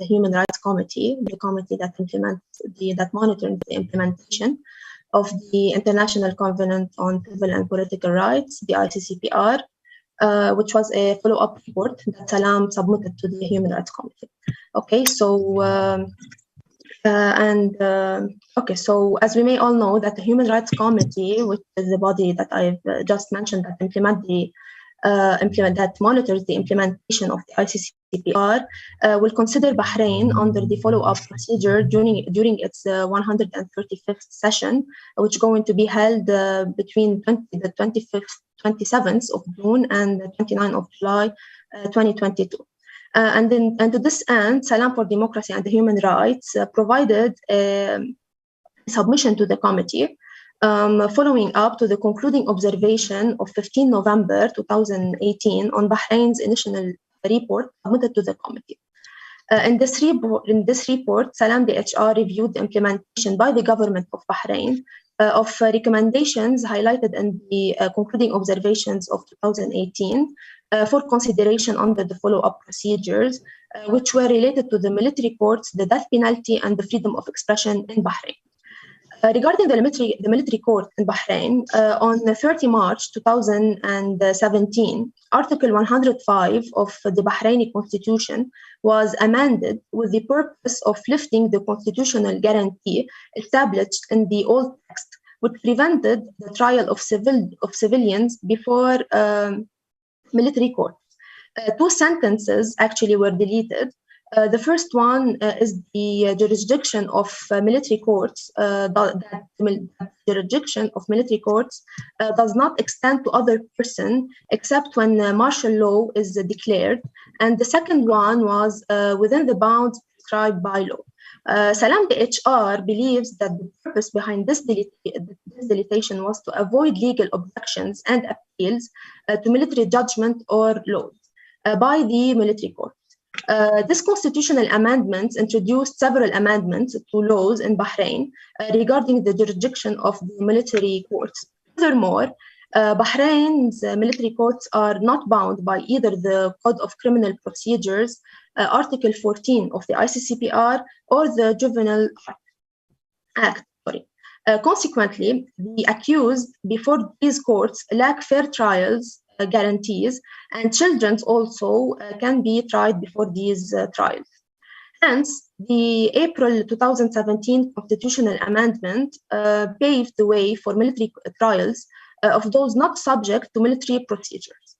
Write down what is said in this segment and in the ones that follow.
the Human Rights Committee, the committee that monitors the implementation of the International Covenant on Civil and Political Rights, the ICCPR, which was a follow-up report that Salam submitted to the Human Rights Committee. Okay, so so as we may all know, that the Human Rights Committee, which is the body that I've just mentioned that that monitors the implementation of the ICCPR, will consider Bahrain under the follow-up procedure during its 135th session, which is going to be held between the 27th of June and the 29th of July 2022. And to this end, Salam for Democracy and Human Rights provided a submission to the committee following up to the concluding observation of 15 November 2018 on Bahrain's initial report submitted to the committee. In this report, Salam DHR reviewed the implementation by the government of Bahrain of recommendations highlighted in the concluding observations of 2018 for consideration under the follow-up procedures, which were related to the military courts, the death penalty, and the freedom of expression in Bahrain. Regarding the military court in Bahrain, on 30 March 2017, Article 105 of the Bahraini Constitution was amended with the purpose of lifting the constitutional guarantee established in the old text, which prevented the trial of civilians before military courts. Two sentences actually were deleted. The first one is the jurisdiction of military courts. That jurisdiction of military courts does not extend to other person except when martial law is declared. And the second one was within the bounds prescribed by law. Salam DHR believes that the purpose behind this deletion was to avoid legal objections and appeals to military judgment or laws by the military court. This constitutional amendments introduced several amendments to laws in Bahrain regarding the jurisdiction of the military courts. Furthermore, Bahrain's military courts are not bound by either the Code of Criminal Procedures, Article 14 of the ICCPR, or the Juvenile Act. Consequently, the accused before these courts lack fair trials guarantees, and children also can be tried before these trials. Hence, the April 2017 constitutional amendment paved the way for military trials of those not subject to military procedures.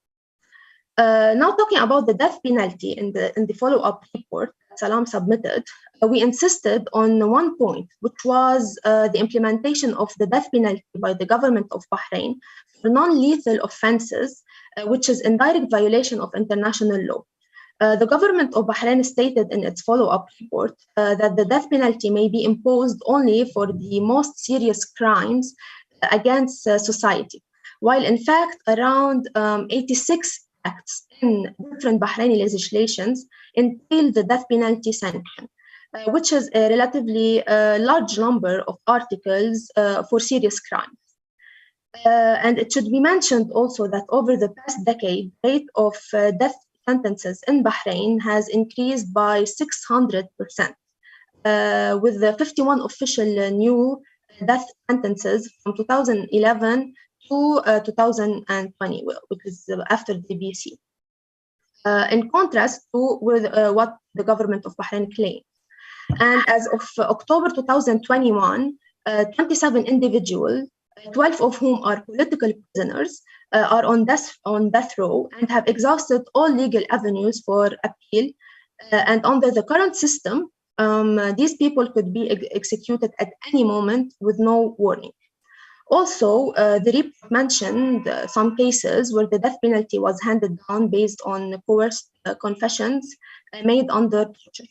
Now talking about the death penalty in the follow-up report that Salam submitted, we insisted on one point, which was the implementation of the death penalty by the government of Bahrain for non-lethal offenses, which is in direct violation of international law. The government of Bahrain stated in its follow-up report that the death penalty may be imposed only for the most serious crimes against society, while in fact around 86 acts in different Bahraini legislations entail the death penalty sanction, which is a relatively large number of articles for serious crimes. And it should be mentioned also that over the past decade, the rate of death sentences in Bahrain has increased by 600%, with the 51 official new death sentences from 2011 to 2020, which is after the BC. In contrast to what the government of Bahrain claims. And as of October 2021, 27 individuals, 12 of whom are political prisoners, are on death row and have exhausted all legal avenues for appeal. And under the current system, these people could be executed at any moment with no warning. Also, the report mentioned some cases where the death penalty was handed down based on coerced confessions made under torture.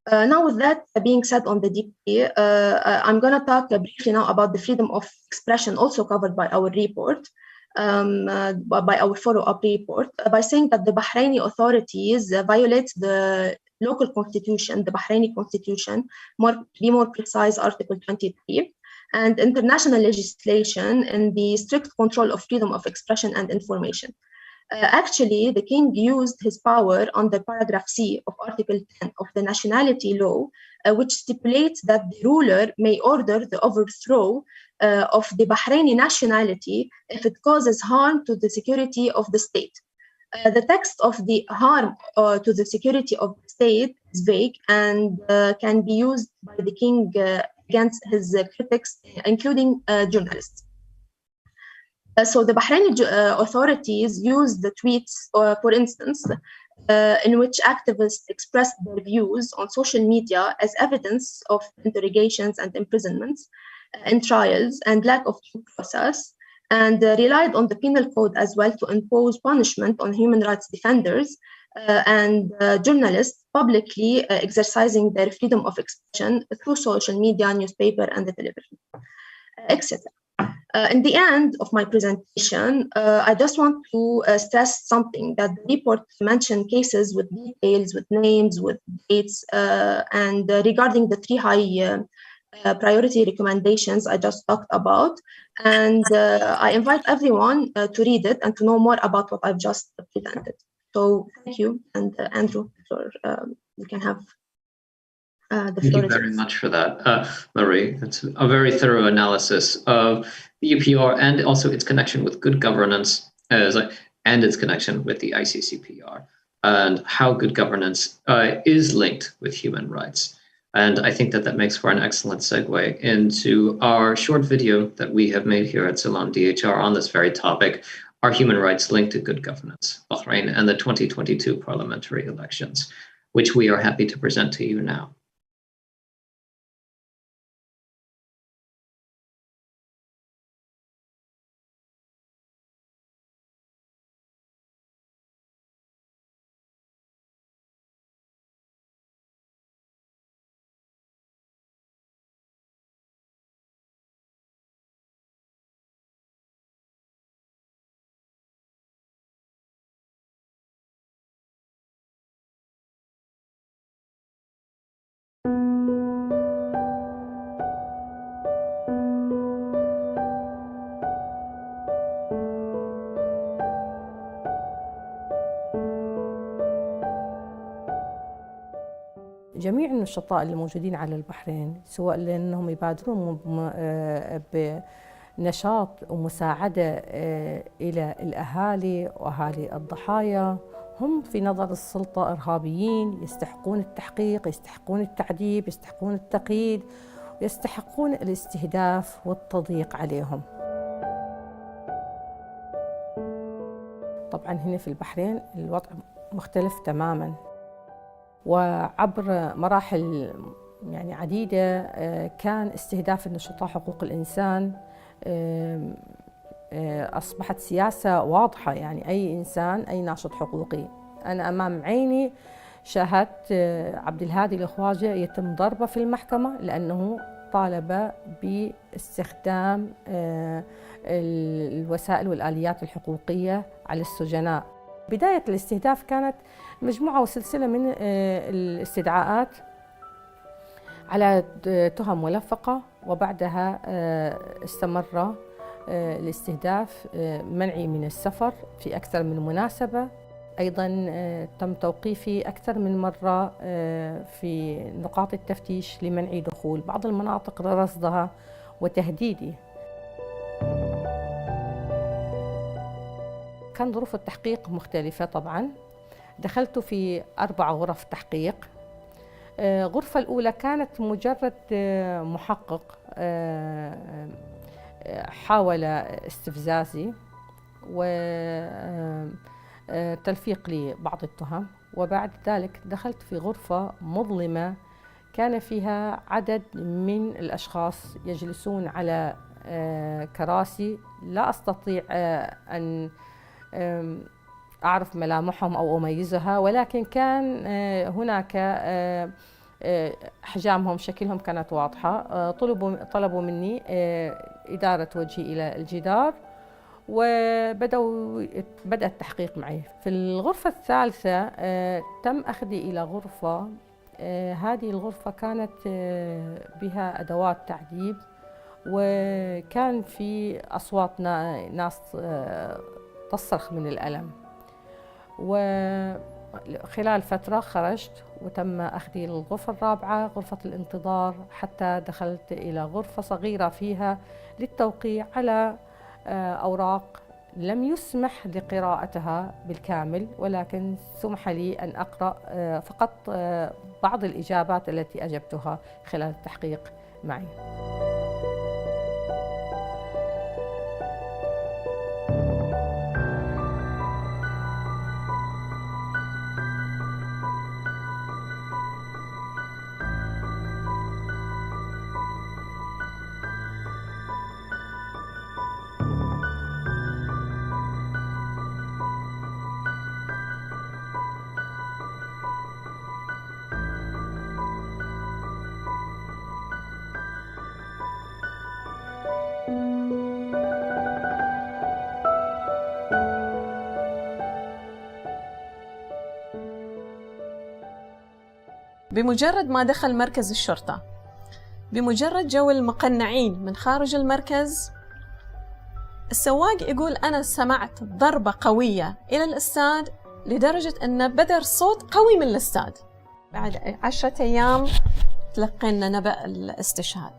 Now, with that being said on the DP, I'm going to talk briefly now about the freedom of expression, also covered by our report, by our follow-up report, by saying that the Bahraini authorities violate the local constitution, the Bahraini constitution, to be more precise, Article 23, and international legislation in the strict control of freedom of expression and information. Actually, the king used his power under paragraph C of Article 10 of the Nationality Law, which stipulates that the ruler may order the overthrow of the Bahraini nationality if it causes harm to the security of the state. The text of the harm to the security of the state is vague and can be used by the king against his critics, including journalists. So the Bahraini authorities used the tweets, for instance, in which activists expressed their views on social media as evidence of interrogations and imprisonments in trials and lack of due process, and relied on the penal code as well to impose punishment on human rights defenders and journalists publicly exercising their freedom of expression through social media, newspaper, and the television, etc. In the end of my presentation, I just want to stress something, that the report mentioned cases with details, with names, with dates, and regarding the three high priority recommendations I just talked about. And I invite everyone to read it and to know more about what I've just presented. So thank you, and Andrew, you can have the floor. Thank you very much for that, Marie. It's a very thorough analysis of the UPR and also its connection with good governance and its connection with the ICCPR, and how good governance is linked with human rights. And I think that makes for an excellent segue into our short video that we have made here at Salon DHR on this very topic: are human rights linked to good governance, Bahrain and the 2022 parliamentary elections, which we are happy to present to you now. جميع النشطاء اللي موجودين على البحرين، سواء لأنهم يبادرون بنشاط ومساعدة إلى الأهالي وأهالي الضحايا، هم في نظر السلطة إرهابيين، يستحقون التحقيق، يستحقون التعذيب، يستحقون التقييد، يستحقون الاستهداف والتضييق عليهم. طبعاً هنا في البحرين الوضع مختلف تماماً، وعبر مراحل يعني عديدة كان استهداف النشطاء حقوق الإنسان أصبحت سياسة واضحة. يعني أي إنسان، أي ناشط حقوقي، أنا أمام عيني شاهدت عبد الهادي الخواجة يتم ضربه في المحكمة لأنه طالب باستخدام الوسائل والآليات الحقوقية على السجناء. بداية الاستهداف كانت مجموعة وسلسلة من الاستدعاءات على تهم ملفقة، وبعدها استمر الاستهداف، منعي من السفر في أكثر من مناسبة. أيضاً تم توقيفي أكثر من مرة في نقاط التفتيش لمنعي دخول بعض المناطق لرصدها وتهديدي. كان ظروف التحقيق مختلفة طبعاً. دخلت في 4 غرف تحقيق. غرفة الأولى كانت مجرد محقق حاول استفزازي وتلفيق لي بعض التهم، وبعد ذلك دخلت في غرفة مظلمة كان فيها عدد من الأشخاص يجلسون على كراسي لا أستطيع أن أعرف ملامحهم أو أميزها، ولكن كان هناك أحجامهم، شكلهم كانت واضحة. طلبوا مني إدارة وجهي إلى الجدار، بدأ التحقيق معي. في الغرفة الثالثة تم أخذي إلى غرفة، هذه الغرفة كانت بها أدوات تعذيب، وكان في أصوات ناس تصرخ من الألم. وخلال فترة خرجت وتم أخذي للغرفة الرابعة، غرفة الانتظار، حتى دخلت إلى غرفة صغيرة فيها للتوقيع على أوراق لم يسمح لقراءتها بالكامل، ولكن سمح لي أن أقرأ فقط بعض الإجابات التي أجبتها خلال التحقيق معي. بمجرد ما دخل مركز الشرطة، بمجرد جو المقنعين من خارج المركز، السواق يقول أنا سمعت ضربة قوية إلى الأستاذ لدرجة أنه بدر صوت قوي من الأستاذ. بعد 10 أيام تلقينا نبأ الاستشهاد.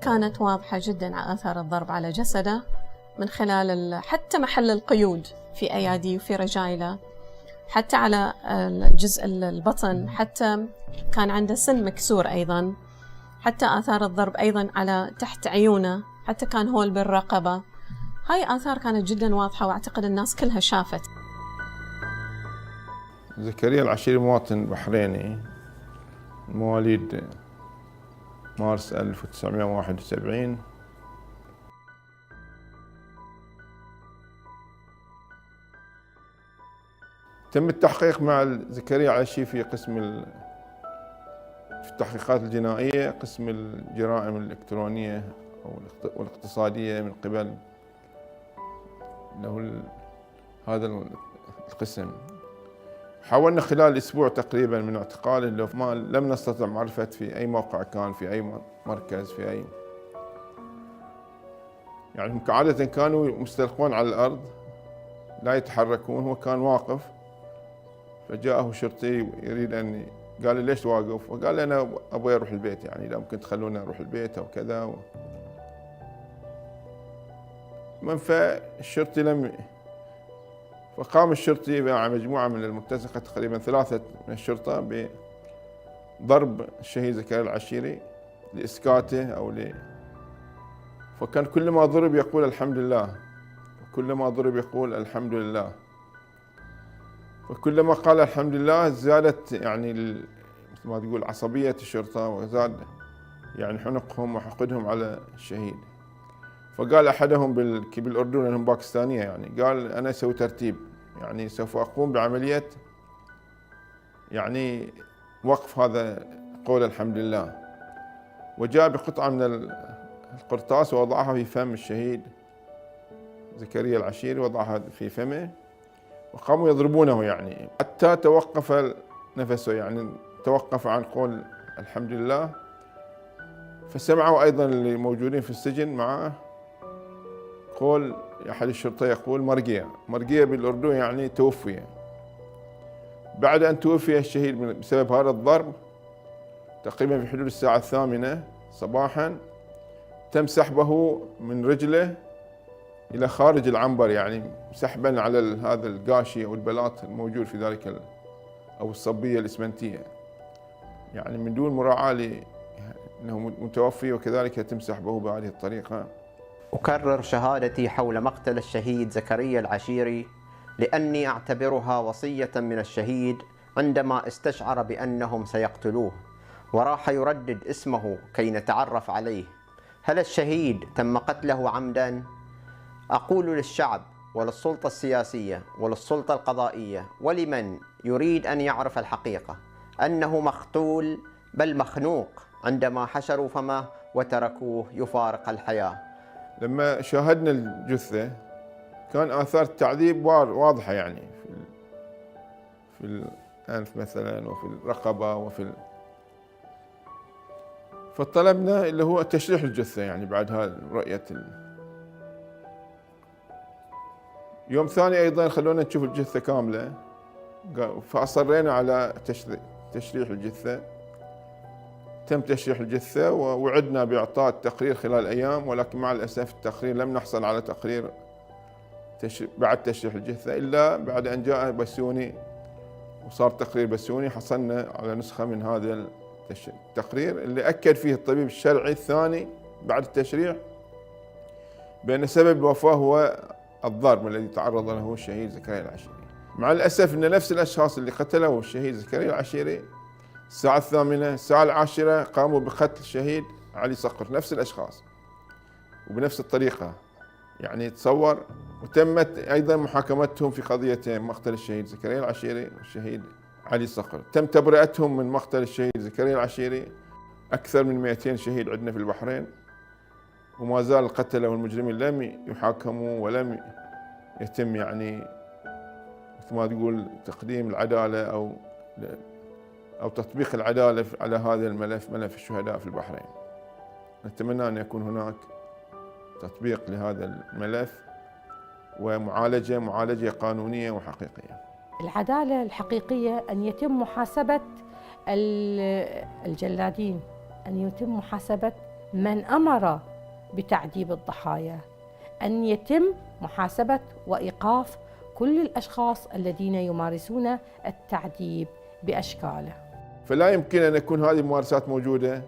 كانت واضحة جداً آثار الضرب على جسده من خلال حتى محل القيود في أياديه وفي رجايله، حتى على جزء البطن، حتى كان عنده سن مكسور أيضاً، حتى آثار الضرب أيضاً على تحت عيونه، حتى كان هول بالرقبة. هاي آثار كانت جداً واضحة وأعتقد الناس كلها شافت. زكريا العشيري مواطن بحريني مواليد مارس 1971. تم التحقيق مع زكريا العشيري في قسم في التحقيقات الجنائية، قسم الجرائم الإلكترونية والاقتصادية من قبل له هذا القسم. حاولنا خلال أسبوع تقريبا من اعتقاله، لم نستطع معرفة في أي موقع كان، في أي مركز، في أي، يعني عادة كانوا مستلقون على الأرض لا يتحركون، هو كان واقف، فجاءه شرطي يريد أن، قال لي ليش واقف؟ وقال لي أنا أبغى أروح البيت، يعني إذا ممكن تخلوني أروح البيت أو كذا. فالشرطي فقام الشرطي مع مجموعة من المرتزقة، تقريبا 3 من الشرطة، بضرب الشهيد زكريا العشيري لإسكاته فكان كل ما ضرب يقول الحمد لله، وكل ما ضرب يقول الحمد لله، وكلما قال الحمد لله زادت يعني مثل ما تقول عصبية الشرطة، وزاد يعني حنقهم وحقدهم على الشهيد. فقال أحدهم بالأردن، لأنهم باكستانية، يعني قال أنا أسوي ترتيب، يعني سوف أقوم بعملية يعني وقف هذا قول الحمد لله. وجاء بقطعة من القرطاس ووضعها في فم الشهيد زكريا العشيري، وضعها في فمه، وقاموا يضربونه يعني حتى توقف نفسه، يعني توقف عن قول الحمد لله. فسمعوا أيضا اللي موجودين في السجن معه قول أحد الشرطة يقول مرقية بالأردن يعني توفي. بعد أن توفي الشهيد بسبب هذا الضرب تقريبا في حدود الساعة 8 صباحا، تم سحبه من رجله إلى خارج العنبر، يعني سحبا على هذا القاشي أو البلاط الموجود في ذلك أو الصبية الإسمنتية، يعني من دون مراعاة لأنه متوفي، وكذلك يتم سحبه بهذه الطريقة. أكرر شهادتي حول مقتل الشهيد زكريا العشيري لأني أعتبرها وصية من الشهيد عندما استشعر بأنهم سيقتلوه، وراح يردد اسمه كي نتعرف عليه. هل الشهيد تم قتله عمدا؟ أقول للشعب وللسلطة السياسية وللسلطة القضائية ولمن يريد أن يعرف الحقيقة أنه مقتول بل مخنوق عندما حشروا فمه وتركوه يفارق الحياة. لما شاهدنا الجثة كان آثار التعذيب واضحة، يعني في الأنف مثلا، وفي الرقبة، وفي فطلبنا اللي هو تشريح الجثة، يعني بعد هذا رؤية يوم ثاني أيضا خلونا نشوف الجثة كاملة، فأصرينا على تشريح الجثة. تم تشريح الجثة ووعدنا بإعطاء التقرير خلال أيام، ولكن مع الأسف التقرير لم نحصل على تقرير بعد تشريح الجثة إلا بعد أن جاء بسيوني وصار تقرير بسيوني. حصلنا على نسخة من هذا التقرير اللي أكد فيه الطبيب الشرعي الثاني بعد التشريح بأن سبب الوفاة هو الضرب الذي تعرض له الشهيد زكريا العشيري. مع الأسف أن نفس الأشخاص اللي قتلوا الشهيد زكريا العشيري الساعة 8 الساعة 10 قاموا بقتل الشهيد علي صقر، نفس الأشخاص وبنفس الطريقة. يعني تصور. وتمت أيضا محاكمتهم في قضيتين، مقتل الشهيد زكريا العشيري والشهيد علي صقر. تم تبرئتهم من مقتل الشهيد زكريا العشيري. أكثر من 200 شهيد عندنا في البحرين، وما زال القتلة والمجرمين لم يحاكموا ولم يتم يعني مثل ما تقول تقديم العدالة أو تطبيق العدالة على هذا الملف، ملف الشهداء في البحرين. نتمنى أن يكون هناك تطبيق لهذا الملف ومعالجة قانونية وحقيقية. العدالة الحقيقية أن يتم محاسبة الجلادين، أن يتم محاسبة من أمر بتعذيب الضحايا، أن يتم محاسبة وإيقاف كل الأشخاص الذين يمارسون التعذيب بأشكاله. فلا يمكن أن يكون هذه الممارسات موجودة،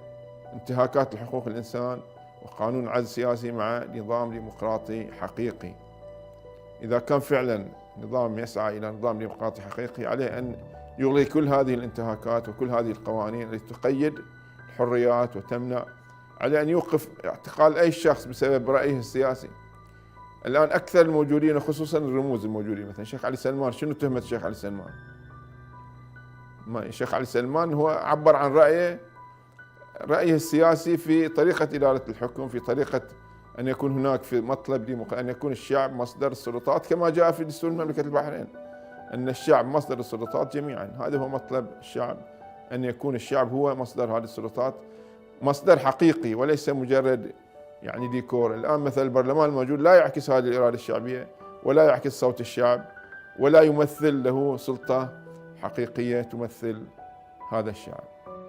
انتهاكات لحقوق الإنسان وقانون عزل سياسي مع نظام ديمقراطي حقيقي. إذا كان فعلا نظام يسعى إلى نظام ديمقراطي حقيقي، عليه أن يلغي كل هذه الانتهاكات وكل هذه القوانين التي تقيد الحريات وتمنع. عليه أن يوقف اعتقال أي شخص بسبب رأيه السياسي. الآن أكثر الموجودين وخصوصا الرموز الموجودين، مثلا الشيخ علي سلمان، شنو تهمة الشيخ علي سلمان؟ الشيخ علي سلمان هو عبر عن رأيه السياسي في طريقة إدارة الحكم، في طريقة أن يكون هناك في مطلب أن يكون الشعب مصدر السلطات، كما جاء في دستور مملكة البحرين أن الشعب مصدر السلطات جميعا. هذا هو مطلب الشعب، أن يكون الشعب هو مصدر هذه السلطات، مصدر حقيقي وليس مجرد يعني ديكور. الآن مثلا البرلمان الموجود لا يعكس هذه الإرادة الشعبية ولا يعكس صوت الشعب ولا يمثل له سلطة حقيقية تمثل هذا الشعب.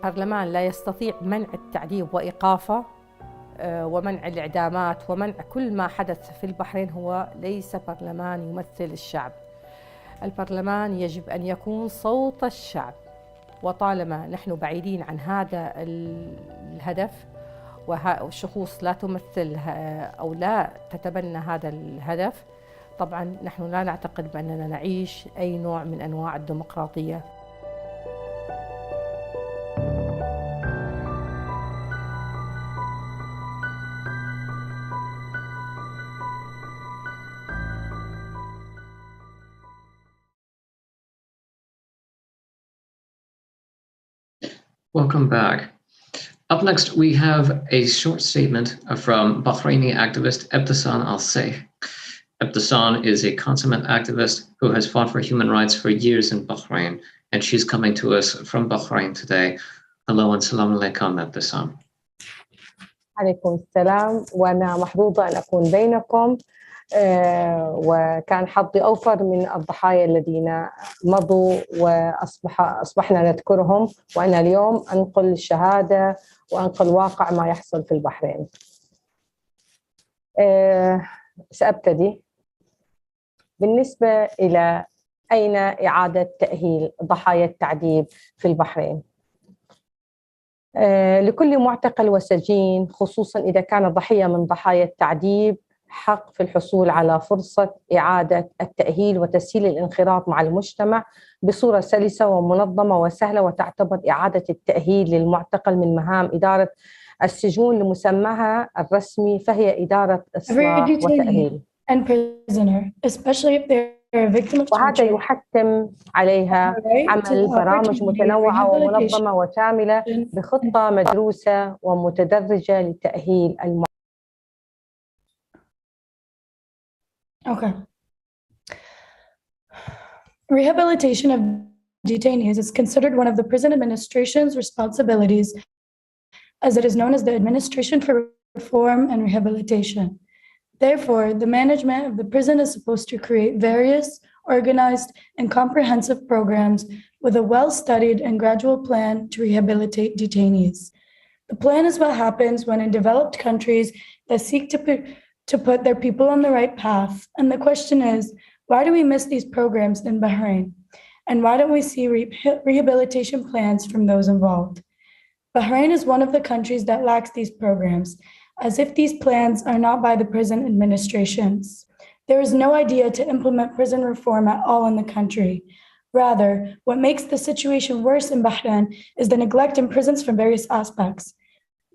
البرلمان لا يستطيع منع التعذيب وإيقافه ومنع الإعدامات ومنع كل ما حدث في البحرين. هو ليس برلمان يمثل الشعب. البرلمان يجب أن يكون صوت الشعب، وطالما نحن بعيدين عن هذا الهدف والشخوص لا تمثل أو لا تتبنى هذا الهدف، طبعا نحن لا نعتقد بأننا نعيش أي نوع من أنواع الديمقراطية. Welcome back. Up next, we have a short statement from Bahraini activist Ebtisam Al-Saif. Ebtisam is a consummate activist who has fought for human rights for years in Bahrain, and she's coming to us from Bahrain today. Hello and salam alaikum, Ebtisam. عليكم السلام، وأنا محظوظة أن أكون بينكم، وكان حظي أوفر من الضحايا الذين مضوا وأصبحنا نذكرهم، وأنا اليوم أنقل الشهادة وأنقل واقع ما يحصل في البحرين. سأبتدي بالنسبة إلى أين إعادة تأهيل ضحايا التعذيب في البحرين. لكل معتقل وسجين، خصوصاً إذا كان ضحية من ضحايا التعذيب، حق في الحصول على فرصة إعادة التأهيل وتسهيل الانخراط مع المجتمع بصورة سلسة ومنظمة وسهلة، وتعتبر إعادة التأهيل للمعتقل من مهام إدارة السجون لمسماها الرسمي، فهي إدارة إصلاح وتأهيل. وهذا يحتم عليها عمل برامج متنوعة ومنظمة وشاملة بخطة مدروسة ومتدرجة لتأهيل Okay. Rehabilitation of detainees is considered one of the prison administration's responsibilities as it is known as the Administration for Reform and Rehabilitation. Therefore, the management of the prison is supposed to create various, organized, and comprehensive programs with a well-studied and gradual plan to rehabilitate detainees. The plan is what happens when in developed countries that seek to put their people on the right path. And the question is, why do we miss these programs in Bahrain? And why don't we see rehabilitation plans from those involved? Bahrain is one of the countries that lacks these programs, as if these plans are not by the prison administrations. There is no idea to implement prison reform at all in the country. Rather, what makes the situation worse in Bahrain is the neglect in prisons from various aspects.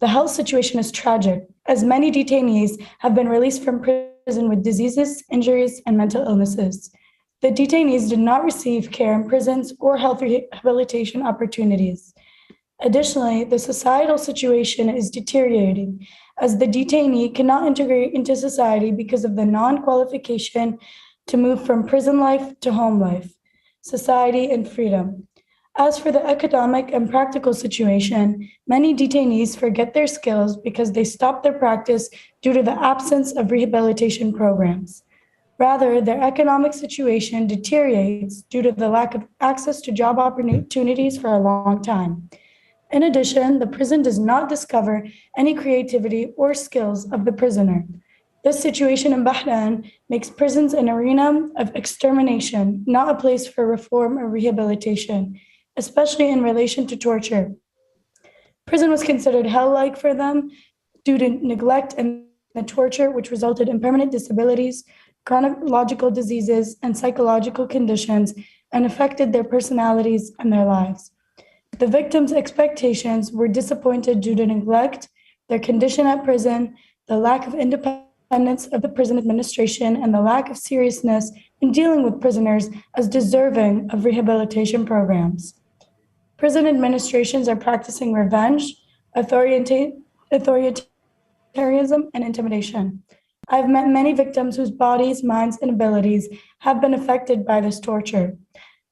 The health situation is tragic, as many detainees have been released from prison with diseases, injuries, and mental illnesses. The detainees did not receive care in prisons or health rehabilitation opportunities. Additionally, the societal situation is deteriorating, as the detainee cannot integrate into society because of the non-qualification to move from prison life to home life, society, and freedom. As for the economic and practical situation, many detainees forget their skills because they stop their practice due to the absence of rehabilitation programs. Rather, their economic situation deteriorates due to the lack of access to job opportunities for a long time. In addition, the prison does not discover any creativity or skills of the prisoner. This situation in Bahrain makes prisons an arena of extermination, not a place for reform or rehabilitation, especially in relation to torture. Prison was considered hell-like for them due to neglect and the torture, which resulted in permanent disabilities, chronological diseases, and psychological conditions, and affected their personalities and their lives. The victims' expectations were disappointed due to neglect, their condition at prison, the lack of independence of the prison administration, and the lack of seriousness in dealing with prisoners as deserving of rehabilitation programs. Prison administrations are practicing revenge, authoritarianism, and intimidation. I've met many victims whose bodies, minds, and abilities have been affected by this torture.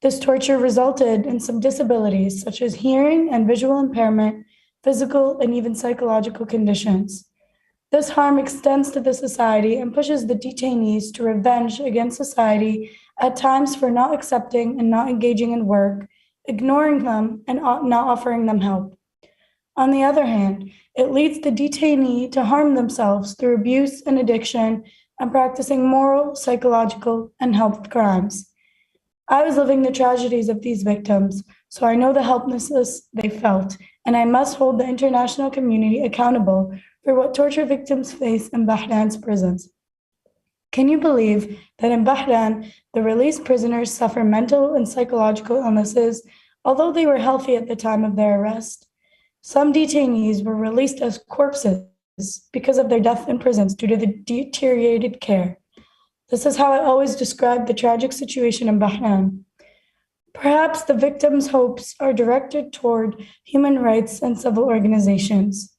This torture resulted in some disabilities, such as hearing and visual impairment, physical, and even psychological conditions. This harm extends to the society and pushes the detainees to revenge against society at times for not accepting and not engaging in work, ignoring them, and not offering them help. On the other hand, it leads the detainee to harm themselves through abuse and addiction and practicing moral, psychological, and health crimes. I was living the tragedies of these victims, so I know the helplessness they felt, and I must hold the international community accountable for what torture victims face in Bahrain's prisons. Can you believe that in Bahrain, the released prisoners suffer mental and psychological illnesses, although they were healthy at the time of their arrest? Some detainees were released as corpses because of their death in prisons due to the deteriorated care. This is how I always describe the tragic situation in Bahrain. Perhaps the victims' hopes are directed toward human rights and civil organizations,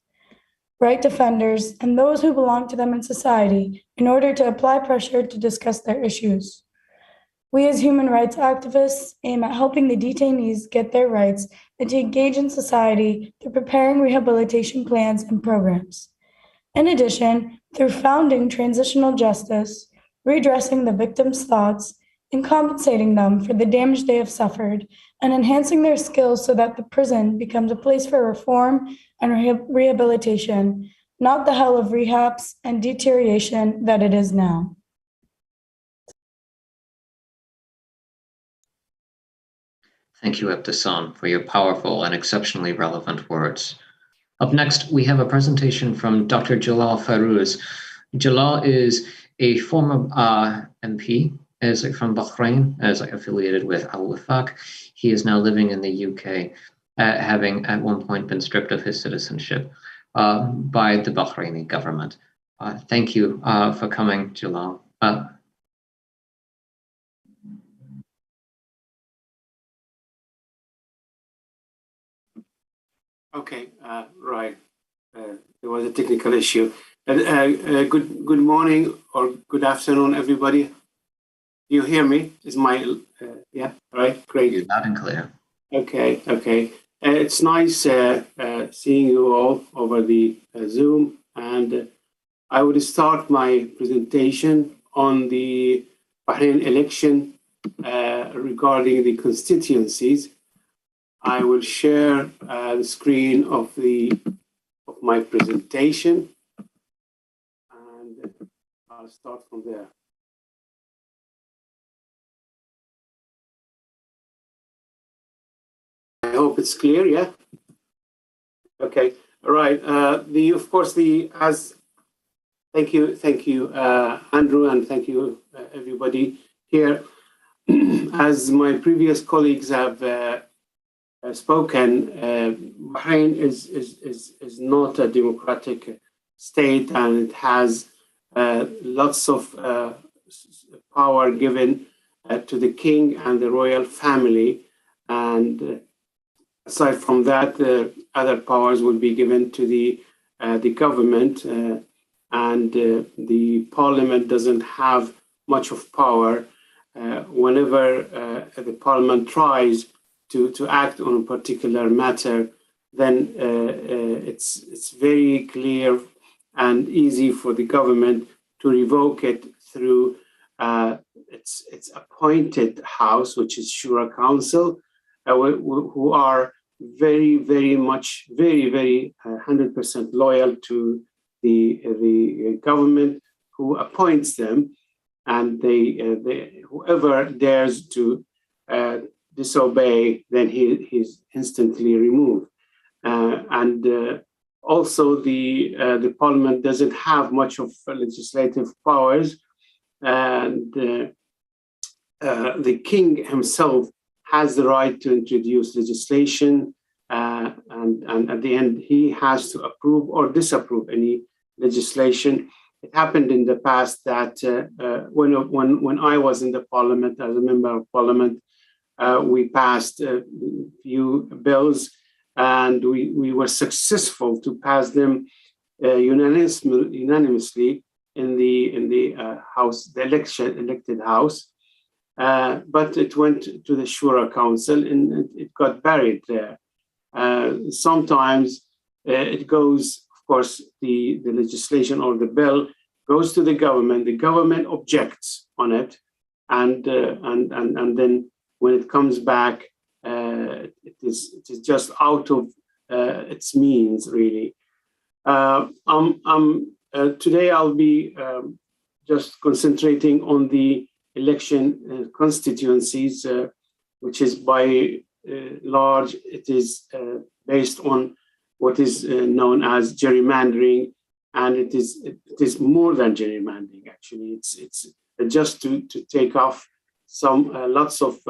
right defenders, and those who belong to them in society in order to apply pressure to discuss their issues. We as human rights activists aim at helping the detainees get their rights and to engage in society through preparing rehabilitation plans and programs. In addition, through founding transitional justice, redressing the victims' thoughts, and compensating them for the damage they have suffered, and enhancing their skills so that the prison becomes a place for reform and rehabilitation, not the hell of rehabs and deterioration that it is now. Thank you, Ebtisam, for your powerful and exceptionally relevant words. Up next, we have a presentation from Dr. Jalal Farouz. Jalal is a former MP, from Bahrain, affiliated with Al-Wifaq. He is now living in the UK, having at one point been stripped of his citizenship by the Bahraini government. Thank you for coming, Jalal. Okay, right. There was a technical issue. Good morning or good afternoon, everybody. Do you hear me? Is my yeah? All right, great. You're loud and clear. Okay. It's nice seeing you all over the Zoom, and I will start my presentation on the Bahrain election regarding the constituencies. I will share the screen of my presentation, and I'll start from there. I hope it's clear, yeah? Okay, all right. Thank you, Andrew, and thank you, everybody here. As my previous colleagues have spoken, Bahrain is not a democratic state, and it has lots of power given to the king and the royal family, and aside from that, other powers will be given to the government, and the parliament doesn't have much of power. Whenever the parliament tries to act on a particular matter, then it's very clear and easy for the government to revoke it through its appointed house, which is Shura Council, who are very 100% loyal to the government who appoints them, and whoever dares to disobey, then he's instantly removed. Also, the parliament doesn't have much of legislative powers, and the king himself has the right to introduce legislation, and at the end, he has to approve or disapprove any legislation. It happened in the past that when I was in the parliament as a member of parliament, we passed a few bills, and we were successful to pass them unanimously in the house, the elected house. But it went to the Shura Council, and it got buried there. Sometimes it goes, of course, the legislation or the bill goes to the government objects on it, and then when it comes back, it is just out of its means, really. Today I'll be just concentrating on the election constituencies, which is by large, it is based on what is known as gerrymandering, and it is more than gerrymandering. Actually, it's just to take off some lots of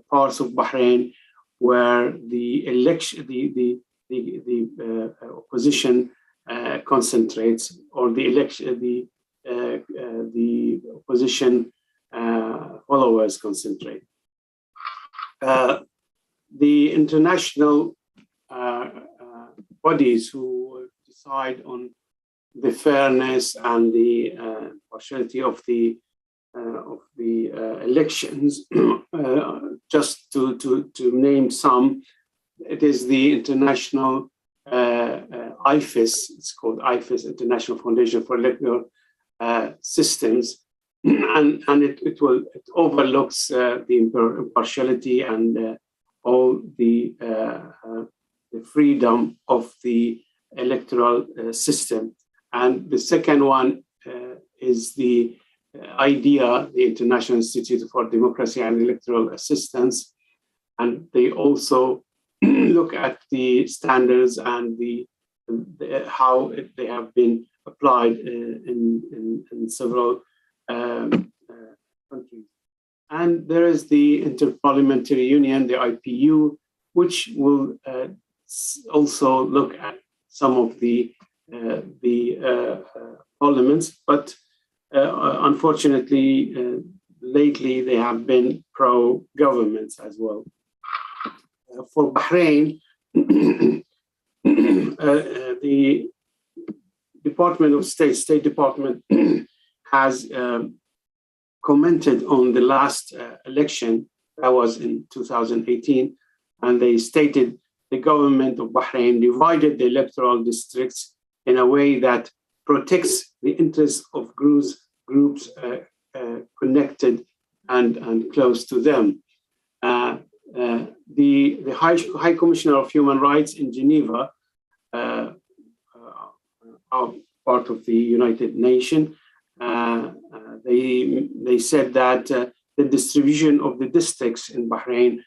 parts of Bahrain where the opposition concentrates, or the opposition followers concentrate. The international bodies who decide on the fairness and the partiality of the elections, just to name some, it is the international IFIS. It's called IFIS, International Foundation for Electoral Systems, and it overlooks the impartiality and all the freedom of the electoral system. And the second one is the IDEA, the International Institute for Democracy and Electoral Assistance, and they also look at the standards and how they have been applied in several countries. And there is the Interparliamentary Union, the IPU, which will also look at some of the parliaments, but unfortunately, lately they have been pro-governments as well. For Bahrain, the Department of State Department has commented on the last election that was in 2018, and they stated the government of Bahrain divided the electoral districts in a way that protects the interests of groups connected and close to them. The High Commissioner of Human Rights in Geneva, are part of the United Nations, they said that the distribution of the districts in Bahrain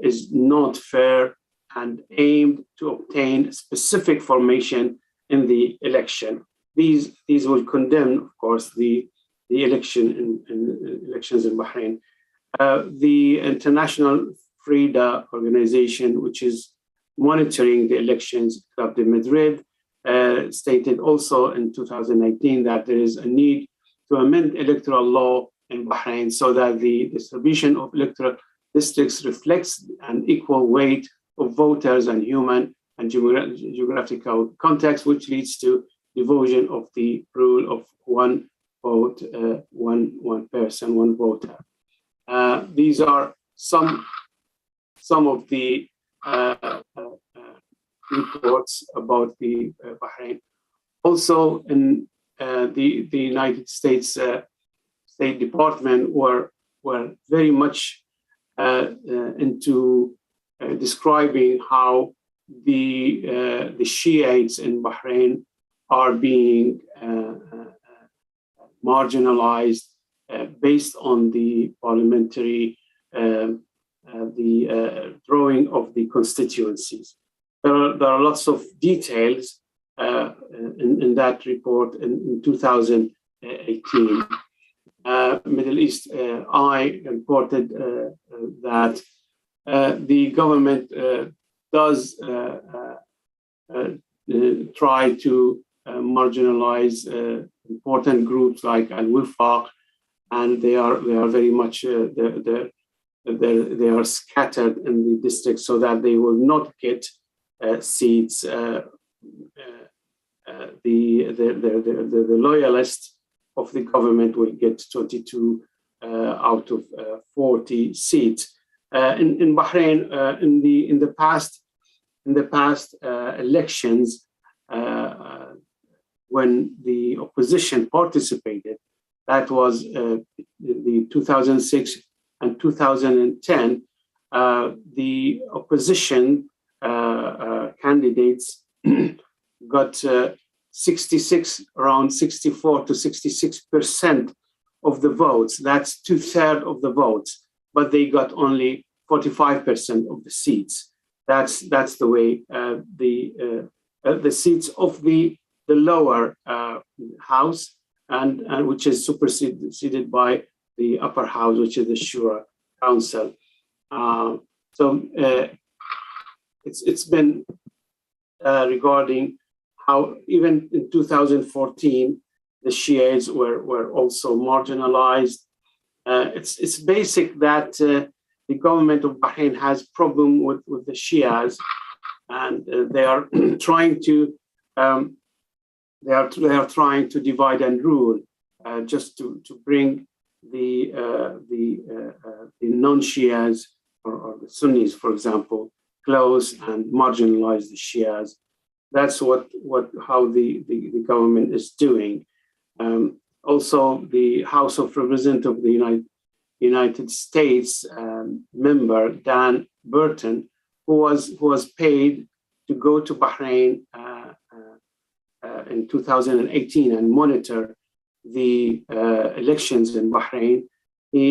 is not fair and aimed to obtain specific formation in the election. These will condemn, of course, the elections in Bahrain. The International FRIDA organization, which is monitoring the elections, Club de Madrid, stated also in 2019 that there is a need to amend electoral law in Bahrain so that the distribution of electoral districts reflects an equal weight of voters and human and geographical context, which leads to devotion of the rule of one vote, one person, one voter. These are some of the reports about the Bahrain. Also, in the United States State Department were very much into describing how the Shiites in Bahrain are being marginalized based on the parliamentary drawing of the constituencies. There are lots of details in that report in 2018. Middle East Eye reported that the government does try to marginalize important groups like Al-Wifaq, and they are very much they are scattered in the district so that they will not get seats. The loyalists of the government will get 22 out of 40 seats. In Bahrain, in the past elections, when the opposition participated, that was the 2006 and 2010, the opposition candidates got around 64 to 66% of the votes. That's 2/3 of the votes, but they got only 45% of the seats. That's the way the seats of the lower house and which is superseded by the upper house, which is the Shura Council. It's been regarding how even in 2014 the Shiites were also marginalized. It's basic that the government of Bahrain has problem with the Shias, and they are trying to divide and rule, just to bring the non-Shias or the Sunnis, for example, close and marginalize the Shias. That's how the government is doing. Also, the House of Representatives of the United States member Dan Burton, who was paid to go to Bahrain in 2018 and monitor the elections in Bahrain. He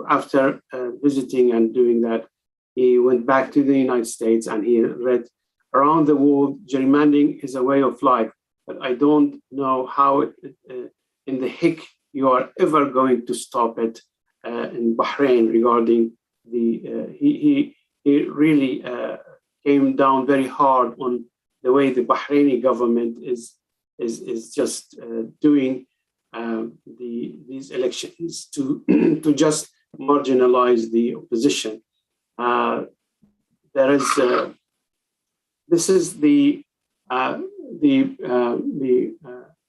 after visiting and doing that, he went back to the United States and he read, around the world, gerrymandering is a way of life, but I don't know how in the heck you are ever going to stop it in Bahrain regarding he really came down very hard on the way the Bahraini government is just doing these elections to just marginalize the opposition. This is the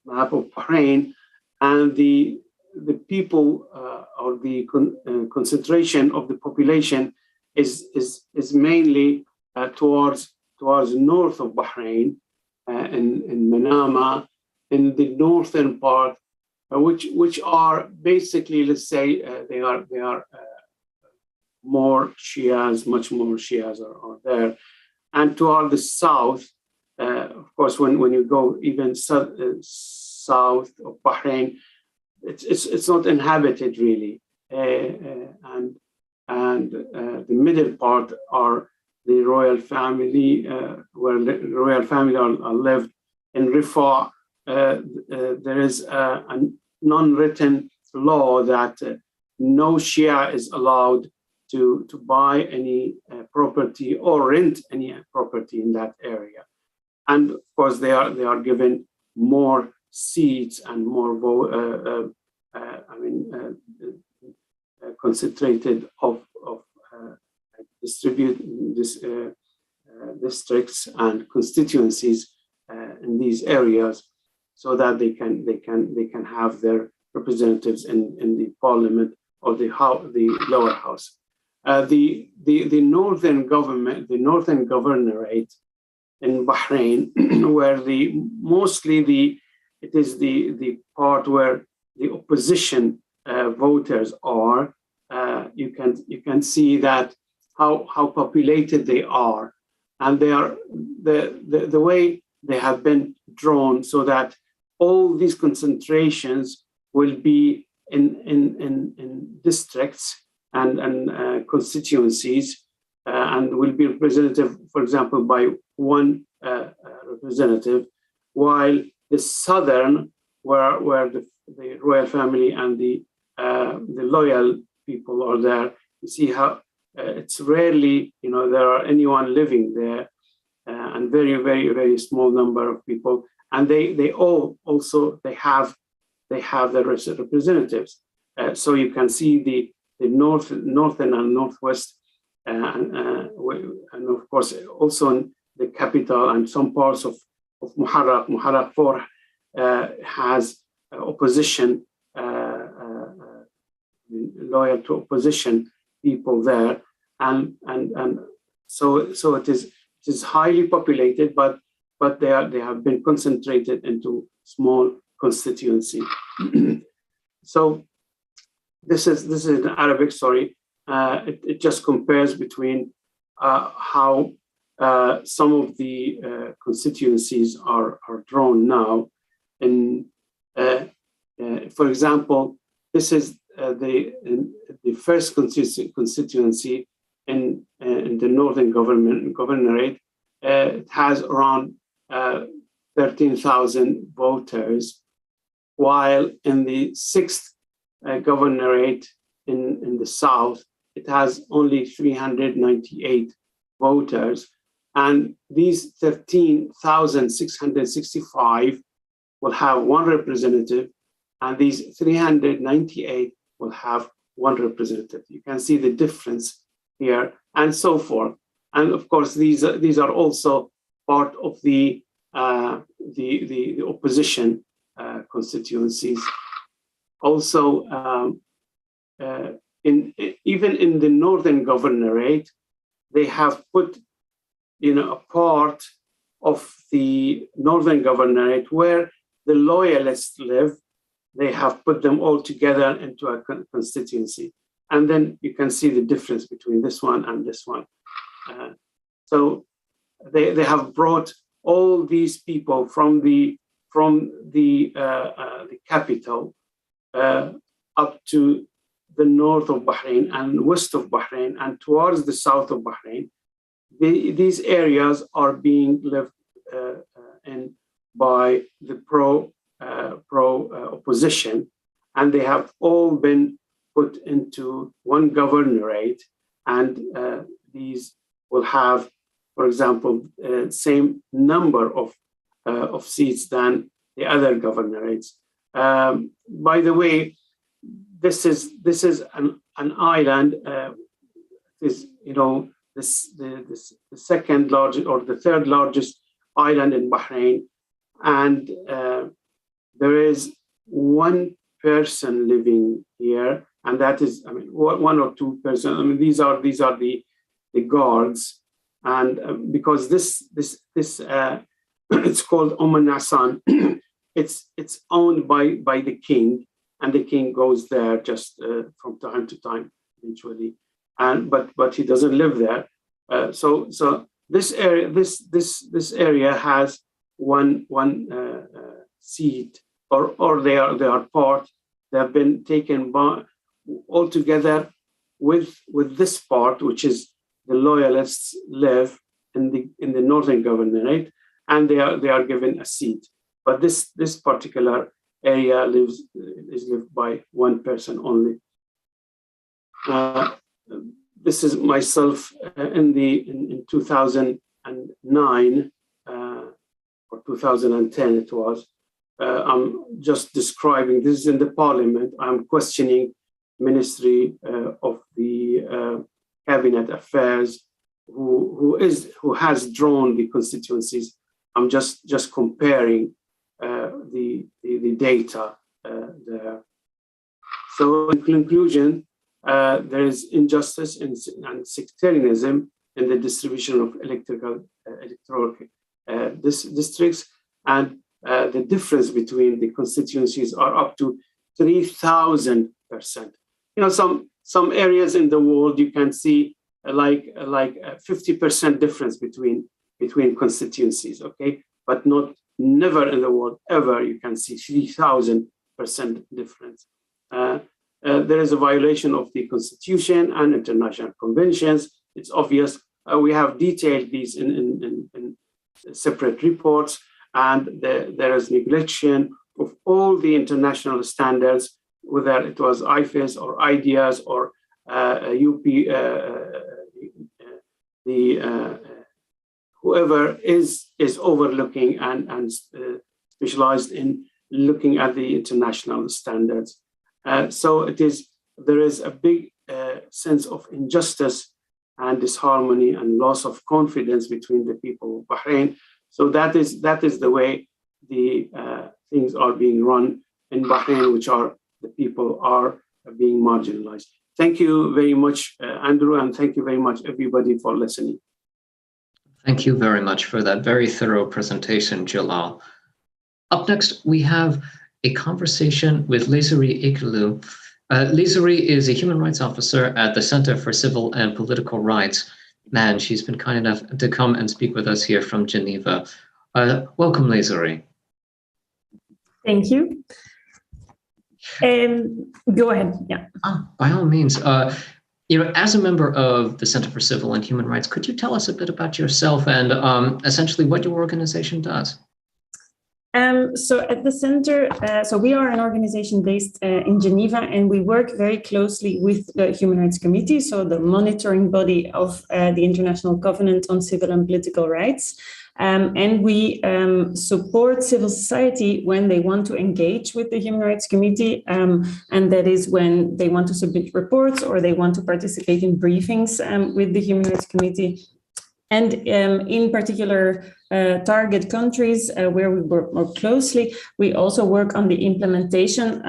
map of Bahrain, and the people or the concentration of the population is mainly towards north of Bahrain, in Manama, in the northern part, which are basically, let's say, they are more Shias, much more Shias are there. And toward the south, of course, when you go even south of Bahrain, it's not inhabited really, and the middle part are the royal family, where the royal family are lived. In Rifah, there is a non-written law that no Shia is allowed to buy any property or rent any property in that area. And of course, they are given more seats and more concentrated of districts and constituencies in these areas, so that they can have their representatives in the parliament or the lower house. The northern government, the northern governorate in Bahrain, where it is the part where the opposition voters are. You can see that how populated they are, and they are the way they have been drawn, so that all these concentrations will be in districts and constituencies, and will be represented, for example, by one representative, while the southern, where the royal family and the loyal people are there, you see how it's rarely, there are anyone living there, and very, very, very small number of people, and they all also have their representatives. So you can see the northern and northwest, and of course also in the capital and some parts of Muharraq 4 has opposition, loyal to opposition people there, and so it is highly populated, but they have been concentrated into small constituency. So this is an Arabic story. It just compares between how some of the constituencies are drawn now. For example, this is the first constituency in the northern governorate. It has around 13,000 voters, while in the sixth governorate in the south, it has only 398 voters. And these 13,665 will have one representative, and these 398 will have one representative. You can see the difference here, and so forth. And of course, these are also part of the opposition constituencies. Also, even in the northern governorate, they have put a part of the northern governorate where the loyalists live. They have put them all together into a constituency, and then you can see the difference between this one and this one. So they have brought all these people from the capital up to the north of Bahrain and west of Bahrain and towards the south of Bahrain. These areas are being lived in by the pro opposition, and they have all been put into one governorate, and these will have, for example, same number of seats than the other governorates. By the way, this is an island. The second largest or the third largest island in Bahrain, and there is one person living here, and that is, one or two persons. These are the guards, and because this it's called Nasan. It's owned by the king, and the king goes there just from time to time, eventually, but he doesn't live there. So this area has one seat, or they are part. They have been taken by all together with this part, which is the loyalists live in the northern governorate, and they are given a seat. But this particular area is lived by one person only. This is myself in 2009 or 2010 it was. I'm just describing, this is in the parliament. I'm questioning Ministry of the Cabinet Affairs, who has drawn the constituencies. I'm just comparing the data there. So in conclusion, there is injustice and sectarianism in the distribution of electoral districts, and the difference between the constituencies are up to 3,000%. Some areas in the world you can see like a 50% difference between constituencies, okay, but never in the world ever you can see 3,000% difference. There is a violation of the Constitution and international conventions. It's obvious. We have detailed these in separate reports, and there is neglection of all the international standards, whether it was IFES or IDEAS or UP, whoever is overlooking and specialized in looking at the international standards. So there is a big sense of injustice and disharmony and loss of confidence between the people of Bahrain. So that is the way the things are being run in Bahrain, the people are being marginalized. Thank you very much, Andrew, and thank you very much, everybody, for listening. Thank you very much for that very thorough presentation, Jalal. Up next, we have a conversation with Lezari Ekelu. Lezari is a human rights officer at the Center for Civil and Political Rights, and she's been kind enough to come and speak with us here from Geneva. Welcome, Lezari. Thank you. Go ahead. Yeah. By all means. As a member of the Center for Civil and Human Rights, could you tell us a bit about yourself and essentially what your organization does? So at the center, we are an organization based in Geneva, and we work very closely with the Human Rights Committee, so the monitoring body of the International Covenant on Civil and Political Rights. And we support civil society when they want to engage with the Human Rights Committee, and that is when they want to submit reports or they want to participate in briefings with the Human Rights Committee. And in particular target countries where we work more closely, we also work on the implementation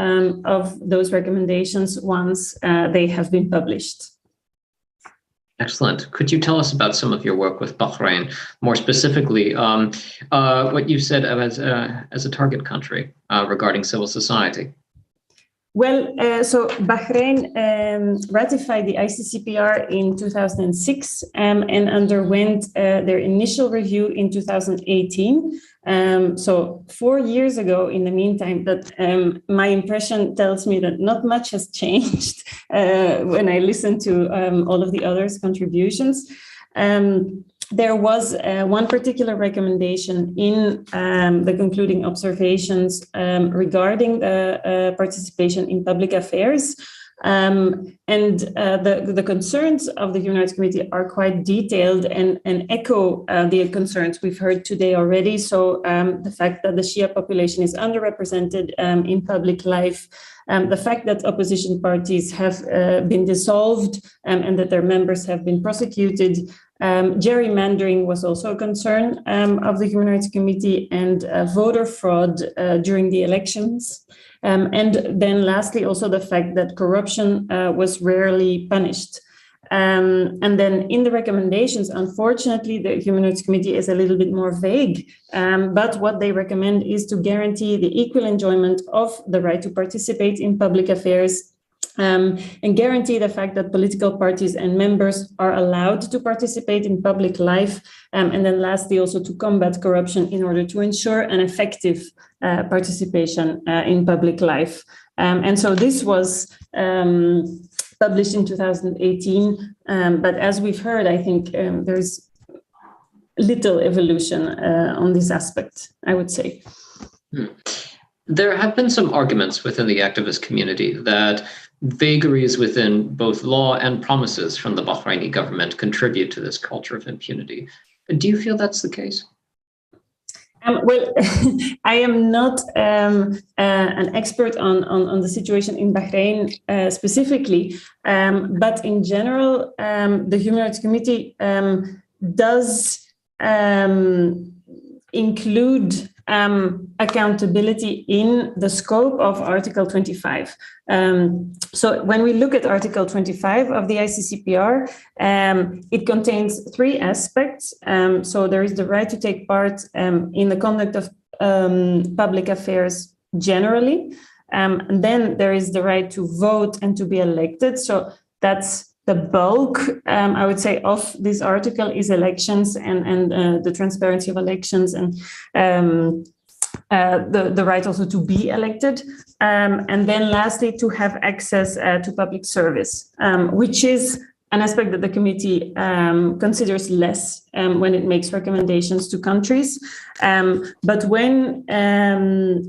of those recommendations once they have been published. Excellent. Could you tell us about some of your work with Bahrain, more specifically what you said as a target country regarding civil society? Well, so Bahrain ratified the ICCPR in 2006 and underwent their initial review in 2018. So 4 years ago, in the meantime, but my impression tells me that not much has changed when I listen to all of the others' contributions. There was one particular recommendation in the concluding observations regarding the participation in public affairs. And the concerns of the Human Rights Committee are quite detailed and echo the concerns we've heard today already. So the fact that the Shia population is underrepresented in public life, the fact that opposition parties have been dissolved and that their members have been prosecuted. Gerrymandering was also a concern of the Human Rights Committee, and voter fraud during the elections. And then lastly, also the fact that corruption was rarely punished. And then in the recommendations, unfortunately, the Human Rights Committee is a little bit more vague, but what they recommend is to guarantee the equal enjoyment of the right to participate in public affairs, and guarantee the fact that political parties and members are allowed to participate in public life. And then lastly, also to combat corruption in order to ensure an effective participation in public life. And so this was published in 2018, but as we've heard, I think there's little evolution on this aspect, I would say. There have been some arguments within the activist community that vagaries within both law and promises from the Bahraini government contribute to this culture of impunity. Do you feel that's the case? Well, I am not an expert on the situation in Bahrain specifically, but in general, the Human Rights Committee does include accountability in the scope of Article 25. So when we look at Article 25 of the ICCPR, it contains three aspects. So there is the right to take part in the conduct of public affairs generally. And then there is the right to vote and to be elected. So that's the bulk, I would say, of this article is elections and the transparency of elections and the right also to be elected. And then lastly, to have access to public service, which is an aspect that the committee considers less when it makes recommendations to countries. But when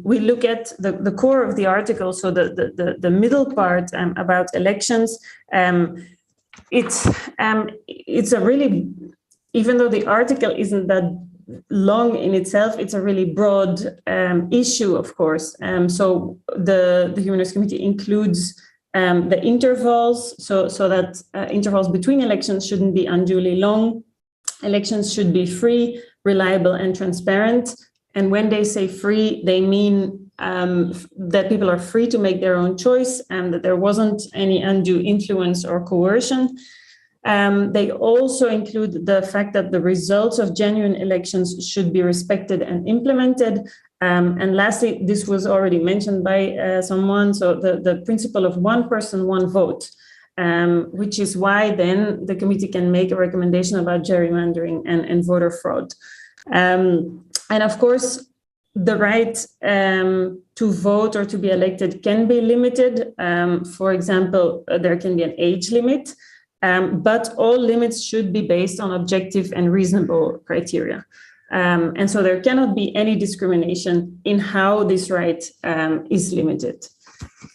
we look at the core of the article, so the middle part about elections, it's a really, even though the article isn't that long in itself, it's a really broad issue, of course. So the Human Rights Committee includes the intervals, so that intervals between elections shouldn't be unduly long. Elections should be free, reliable, and transparent. And when they say free, they mean that people are free to make their own choice and that there wasn't any undue influence or coercion. They also include the fact that the results of genuine elections should be respected and implemented. And lastly, this was already mentioned by someone, so the principle of one person, one vote, which is why then the committee can make a recommendation about gerrymandering and voter fraud. And of course, the right to vote or to be elected can be limited. For example, there can be an age limit. But all limits should be based on objective and reasonable criteria. And so there cannot be any discrimination in how this right is limited.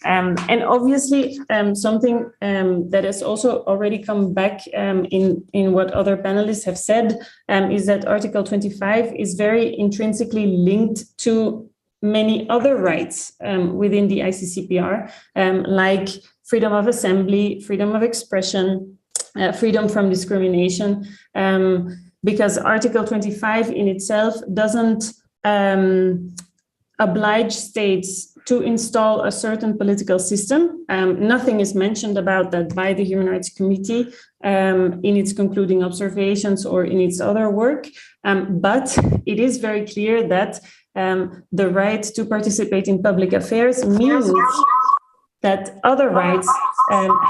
And obviously, something that has also already come back in what other panelists have said is that Article 25 is very intrinsically linked to many other rights within the ICCPR, like freedom of assembly, freedom of expression, freedom from discrimination, because Article 25 in itself doesn't oblige states to install a certain political system. Nothing is mentioned about that by the Human Rights Committee in its concluding observations or in its other work, but it is very clear that the right to participate in public affairs means that other rights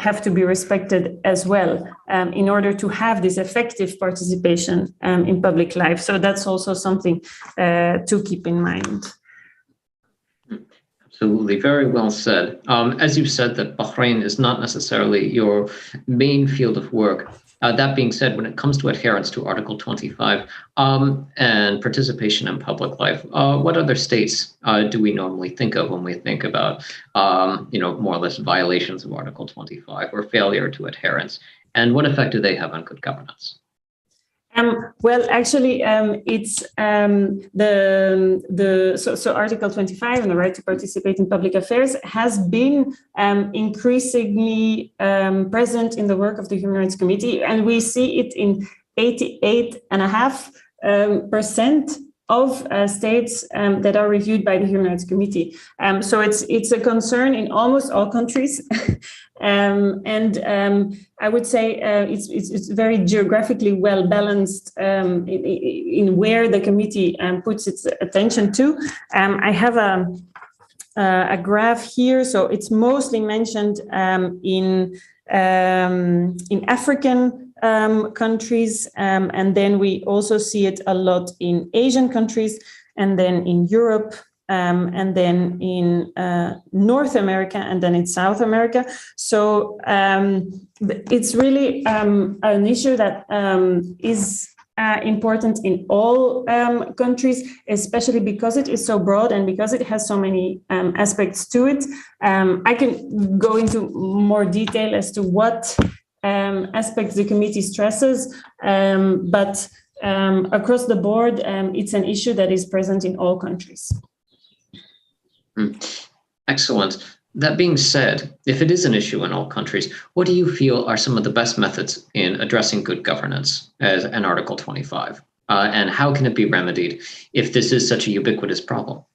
have to be respected as well in order to have this effective participation in public life. So that's also something to keep in mind. Absolutely, very well said. As you said, that Bahrain is not necessarily your main field of work. That being said, when it comes to adherence to Article 25 and participation in public life, what other states do we normally think of when we think about, more or less violations of Article 25 or failure to adherence? And what effect do they have on good governance? Well, actually, it's so Article 25 and the right to participate in public affairs has been increasingly present in the work of the Human Rights Committee, and we see it in 88.5% of states that are reviewed by the Human Rights Committee. So it's a concern in almost all countries. I would say it's very geographically well balanced in where the committee puts its attention to. I have a graph here, so it's mostly mentioned in African countries, and then we also see it a lot in Asian countries, and then in Europe, and then in North America, and then in South America. So it's really an issue that is important in all countries, especially because it is so broad and because it has so many aspects to it. I can go into more detail as to what aspects the committee stresses, but across the board, it's an issue that is present in all countries. Excellent. That being said, if it is an issue in all countries, what do you feel are some of the best methods in addressing good governance as an Article 25? And how can it be remedied if this is such a ubiquitous problem?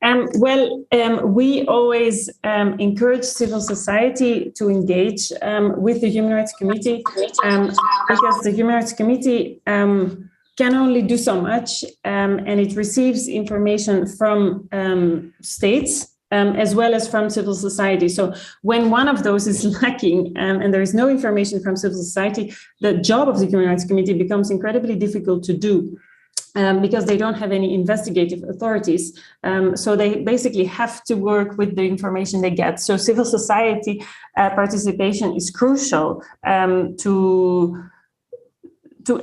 We always encourage civil society to engage with the Human Rights Committee because the Human Rights Committee can only do so much, and it receives information from states as well as from civil society. So when one of those is lacking and there is no information from civil society, the job of the Human Rights Committee becomes incredibly difficult to do because they don't have any investigative authorities. So they basically have to work with the information they get. So civil society participation is crucial to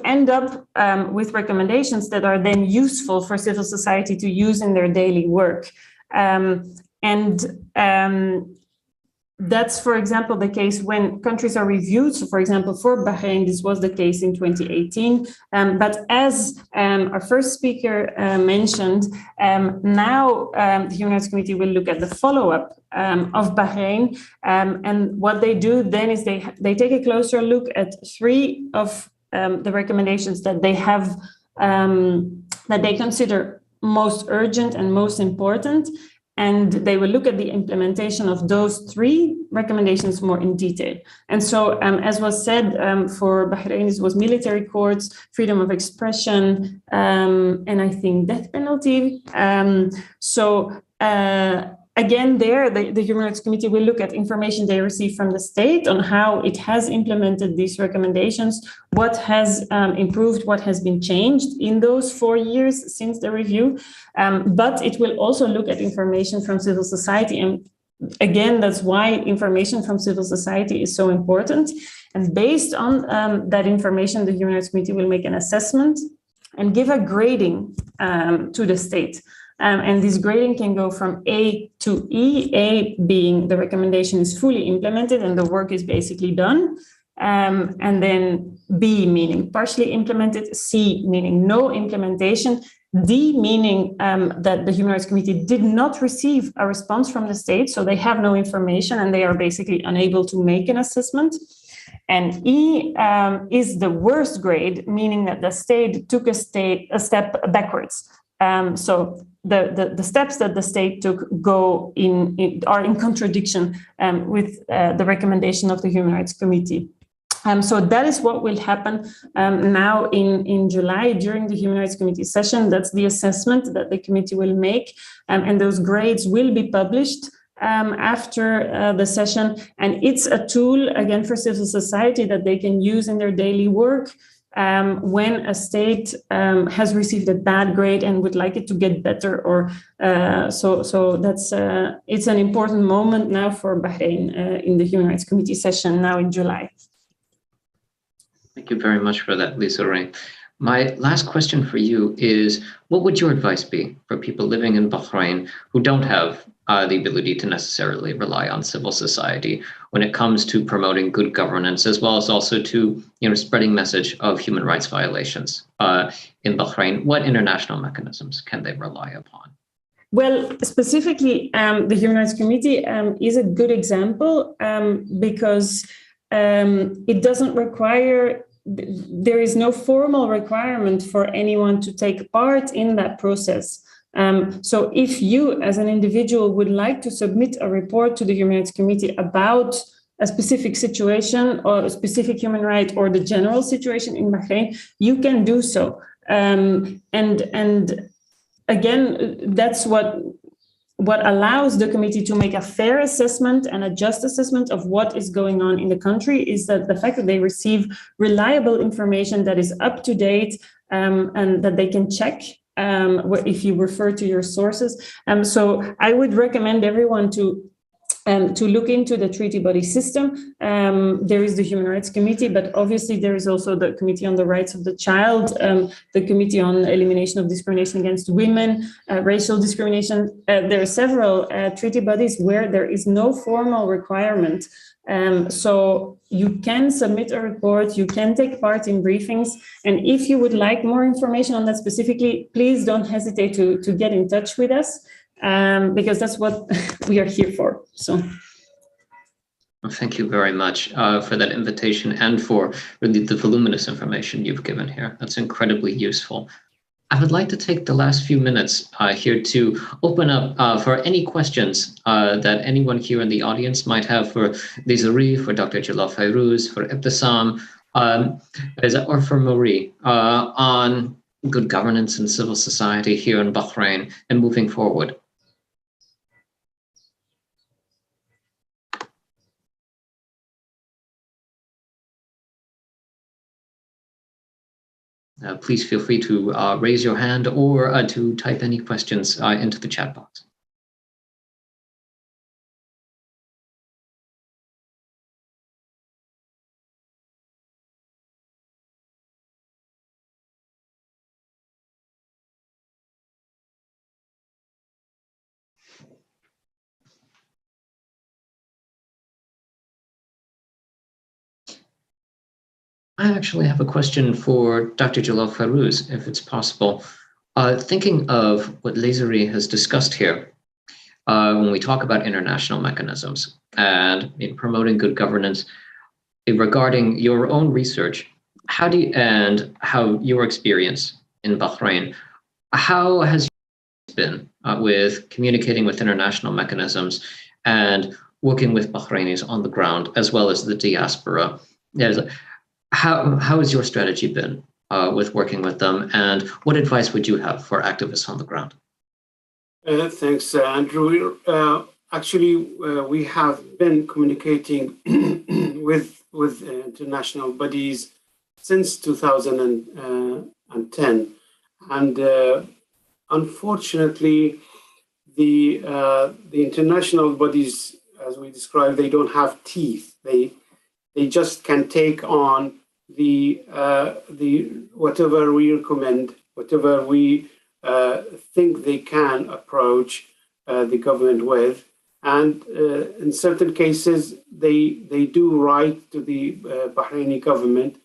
end up with recommendations that are then useful for civil society to use in their daily work. That's, for example, the case when countries are reviewed. So, for example, for Bahrain, this was the case in 2018. But as our first speaker mentioned, now the Human Rights Committee will look at the follow-up of Bahrain. And what they do then is they take a closer look at three of the recommendations that they have, that they consider most urgent and most important. And they will look at the implementation of those three recommendations more in detail. And so, as was said, for Bahrain, it was military courts, freedom of expression, and I think death penalty. Again, there, the Human Rights Committee will look at information they receive from the state on how it has implemented these recommendations, what has improved, what has been changed in those 4 years since the review. But it will also look at information from civil society. And again, that's why information from civil society is so important. And based on that information, the Human Rights Committee will make an assessment and give a grading to the state. And this grading can go from A to E, A being the recommendation is fully implemented and the work is basically done. And then B meaning partially implemented, C meaning no implementation, D meaning that the Human Rights Committee did not receive a response from the state, so they have no information and they are basically unable to make an assessment. And E is the worst grade, meaning that the state took a step backwards. So the steps that the state took are in contradiction with the recommendation of the Human Rights Committee. So that is what will happen now in July during the Human Rights Committee session. That's the assessment that the committee will make, and those grades will be published after the session. And it's a tool, again, for civil society that they can use in their daily work. When a state has received a bad grade and would like it to get better, or so that's it's an important moment now for Bahrain in the Human Rights Committee session now in July. Thank you very much for that, Lisa Ray. My last question for you is, what would your advice be for people living in Bahrain who don't have the ability to necessarily rely on civil society when it comes to promoting good governance, as well as also to spreading message of human rights violations in Bahrain? What international mechanisms can they rely upon? Well, specifically, the Human Rights Committee is a good example because it doesn't require. There is no formal requirement for anyone to take part in that process. So if you as an individual would like to submit a report to the Human Rights Committee about a specific situation or a specific human right or the general situation in Bahrain, you can do so. And again, that's what allows the committee to make a fair assessment and a just assessment of what is going on in the country is that the fact that they receive reliable information that is up to date and that they can check if you refer to your sources. So I would recommend everyone to look into the treaty body system. There is the Human Rights Committee, but obviously there is also the Committee on the Rights of the Child, the Committee on Elimination of Discrimination Against Women, Racial Discrimination. There are several treaty bodies where there is no formal requirement. So you can submit a report, you can take part in briefings, and if you would like more information on that specifically, please don't hesitate to get in touch with us. Because that's what we are here for. So, well, thank you very much for that invitation and for really the voluminous information you've given here. That's incredibly useful. I would like to take the last few minutes here to open up for any questions that anyone here in the audience might have for Desiree, for Dr. Jalal Fairouz, for Ibtisam, or for Marie on good governance and civil society here in Bahrain and moving forward. Please feel free to raise your hand or to type any questions into the chat box. I actually have a question for Dr. Jalal Fairouz, if it's possible. Thinking of what Desiree has discussed here, when we talk about international mechanisms and promoting good governance, regarding your own research, how your experience in Bahrain, how has it been with communicating with international mechanisms and working with Bahrainis on the ground, as well as the diaspora? How has your strategy been with working with them, and what advice would you have for activists on the ground? Thanks, Andrew. Actually, we have been communicating with international bodies since 2010, and unfortunately, the international bodies, as we described, they don't have teeth. They just can take on the whatever we recommend, whatever we think they can approach the government with, and in certain cases they do write to the Bahraini government,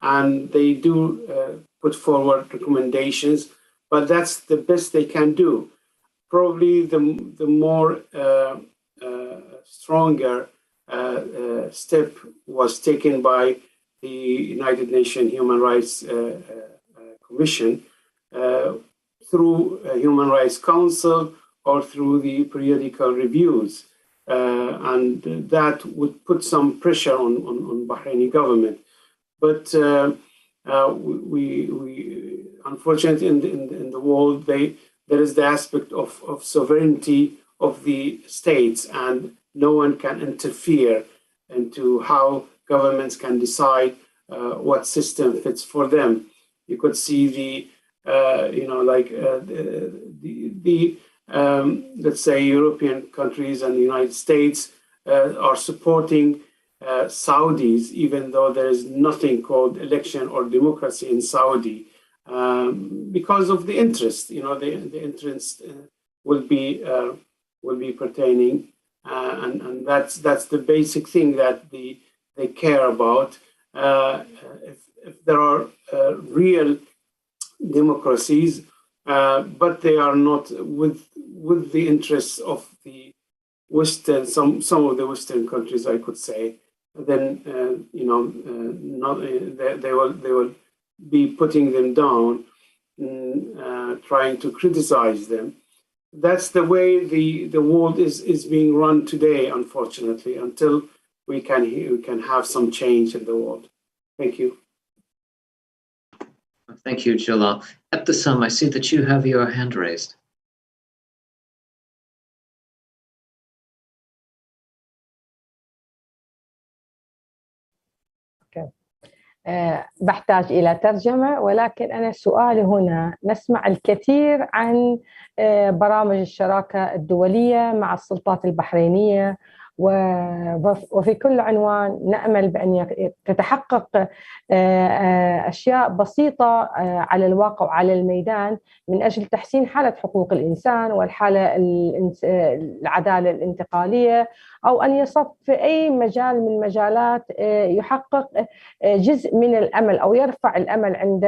and they do put forward recommendations, but that's the best they can do. Probably the more stronger step was taken by the United Nations Human Rights Commission through Human Rights Council or through the periodical reviews, and that would put some pressure on Bahraini government. But we unfortunately in the world there is the aspect of sovereignty of the states, and no one can interfere into how governments can decide what system fits for them. You could see let's say European countries and the United States are supporting Saudis, even though there is nothing called election or democracy in Saudi, because of the interest. The interest will be pertaining, and that's the basic thing that they care about. If there are real democracies, but they are not with the interests of the Western, some of the Western countries, I could say, then they will be putting them down. trying to criticize them. That's the way the world is being run today, unfortunately, until we can have some change in the world. Thank you. Thank you, Jalal. Ebtisam, I see that you have your hand raised. بحتاج إلى ترجمة، ولكن أنا سؤالي هنا نسمع الكثير عن برامج الشراكة الدولية مع السلطات البحرينية، وفي كل عنوان نأمل بأن تتحقق أشياء بسيطة على الواقع وعلى الميدان من أجل تحسين حالة حقوق الإنسان والحالة العدالة الانتقالية، أو أن يصف في أي مجال من مجالات يحقق جزء من الأمل أو يرفع الأمل عند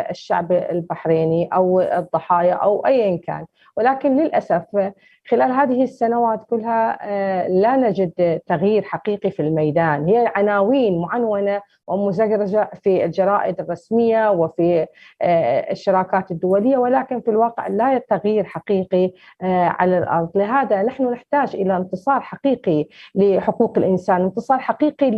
الشعب البحريني أو الضحايا أو أيا كان. ولكن للأسف خلال هذه السنوات كلها لا نجد تغيير حقيقي في الميدان. هي عناوين معنونة ومزجرجة في الجرائد الرسمية وفي الشراكات الدولية، ولكن في الواقع لا تغيير حقيقي على الأرض. لهذا نحن نحتاج إلى انتصار حقيقي لحقوق الإنسان، انتصار حقيقي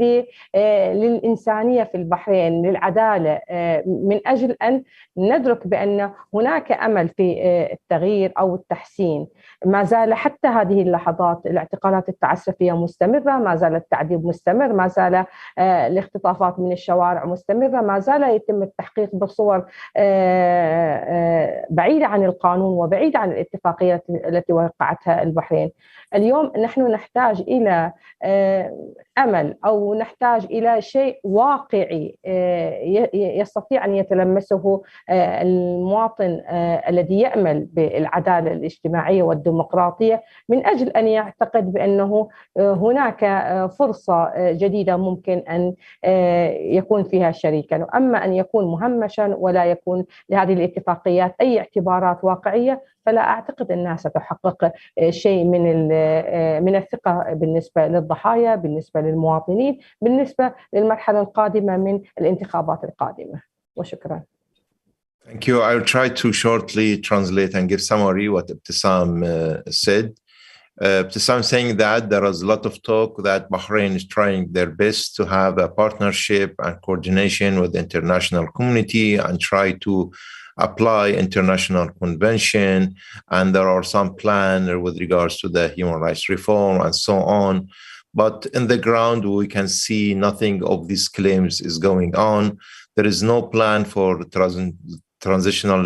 للإنسانية في البحرين، للعدالة، من أجل أن ندرك بأن هناك أمل في التغيير أو التحسين. ما زال حتى هذه اللحظات الاعتقالات التعسفية مستمرة، ما زال التعذيب مستمر، ما زال الاختطافات من الشوارع مستمرة، ما زال يتم التحقيق بصور بعيدة عن القانون وبعيدة عن الاتفاقيات التي وقعتها البحرين. اليوم نحن نحتاج إلى أمل، أو نحتاج إلى شيء واقعي يستطيع أن يتلمسه المواطن الذي يأمل بالعدالة الاجتماعية والديمقراطية، من أجل أن يعتقد بأنه هناك فرصة جديدة ممكن أن يكون فيها شريكا. أما أن يكون مهمشا ولا يكون لهذه الاتفاقيات أي اعتبارات واقعية، فلا أعتقد أنها ستحقق شيء من الثقة بالنسبة للضحايا، بالنسبة للمواطنين، بالنسبة للمرحلة القادمة من الانتخابات القادمة. وشكرا. Thank you. I'll try to shortly translate and give summary what Ebtisam said. Ebtisam saying that there is a lot of talk that Bahrain is trying their best to have a partnership and coordination with the international community and try to apply international convention, and there are some plans with regards to the human rights reform and so on. But in the ground, we can see nothing of these claims is going on. There is no plan for transitional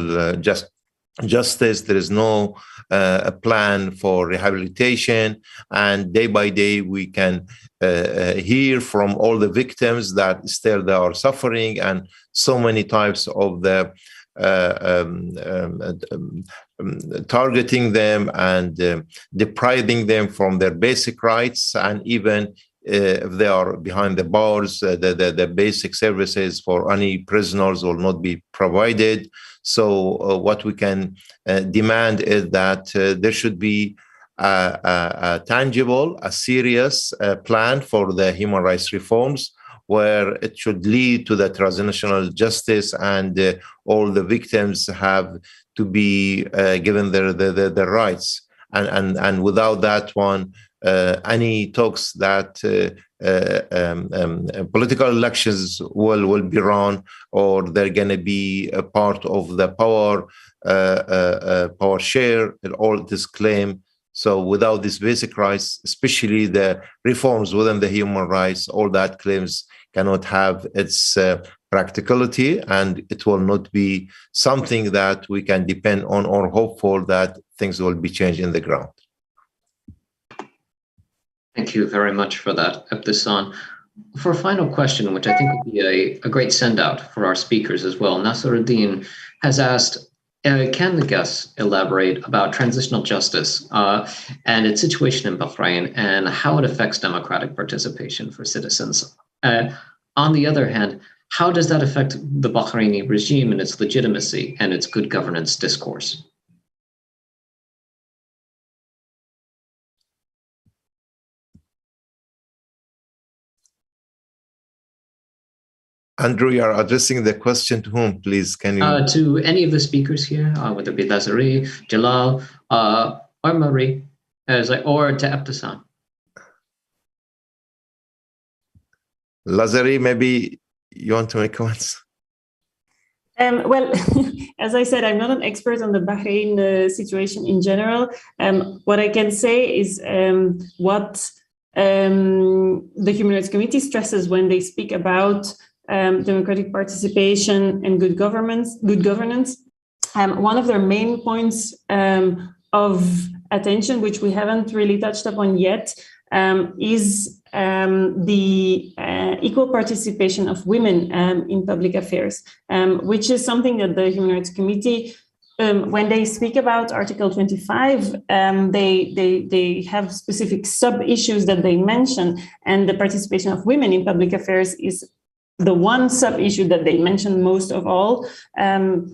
justice. There is no a plan for rehabilitation. And day by day, we can hear from all the victims that still they are suffering, and so many types of the targeting them and depriving them from their basic rights, and even if they are behind the bars, the basic services for any prisoners will not be provided. So what we can demand is that there should be a tangible, a serious plan for the human rights reforms, where it should lead to the transitional justice, and all the victims have to be given their rights. And without that one, any talks that political elections will be run, or they're going to be a part of the power share, and all this claim. So without these basic rights, especially the reforms within the human rights, all that claims cannot have its practicality, and it will not be something that we can depend on or hope for that things will be changed in the ground. Thank you very much for that, Ebtisam. For a final question, which I think would be a great send-out for our speakers as well, Nasruddin has asked, can the guests elaborate about transitional justice and its situation in Bahrain and how it affects democratic participation for citizens? On the other hand, how does that affect the Bahraini regime and its legitimacy and its good governance discourse? Andrew, you are addressing the question to whom, please? Can you? To any of the speakers here, whether it be Lazari, Jalal, or Marie, or to Ebtisam. Lazari, maybe you want to make comments? Well, as I said, I'm not an expert on the Bahrain situation in general. What I can say is what the Human Rights Committee stresses when they speak about democratic participation and good governance. One of their main points of attention, which we haven't really touched upon yet, is the equal participation of women in public affairs, which is something that the Human Rights Committee, when they speak about Article 25, they have specific sub-issues that they mention, and the participation of women in public affairs is the one sub-issue that they mention most of all. The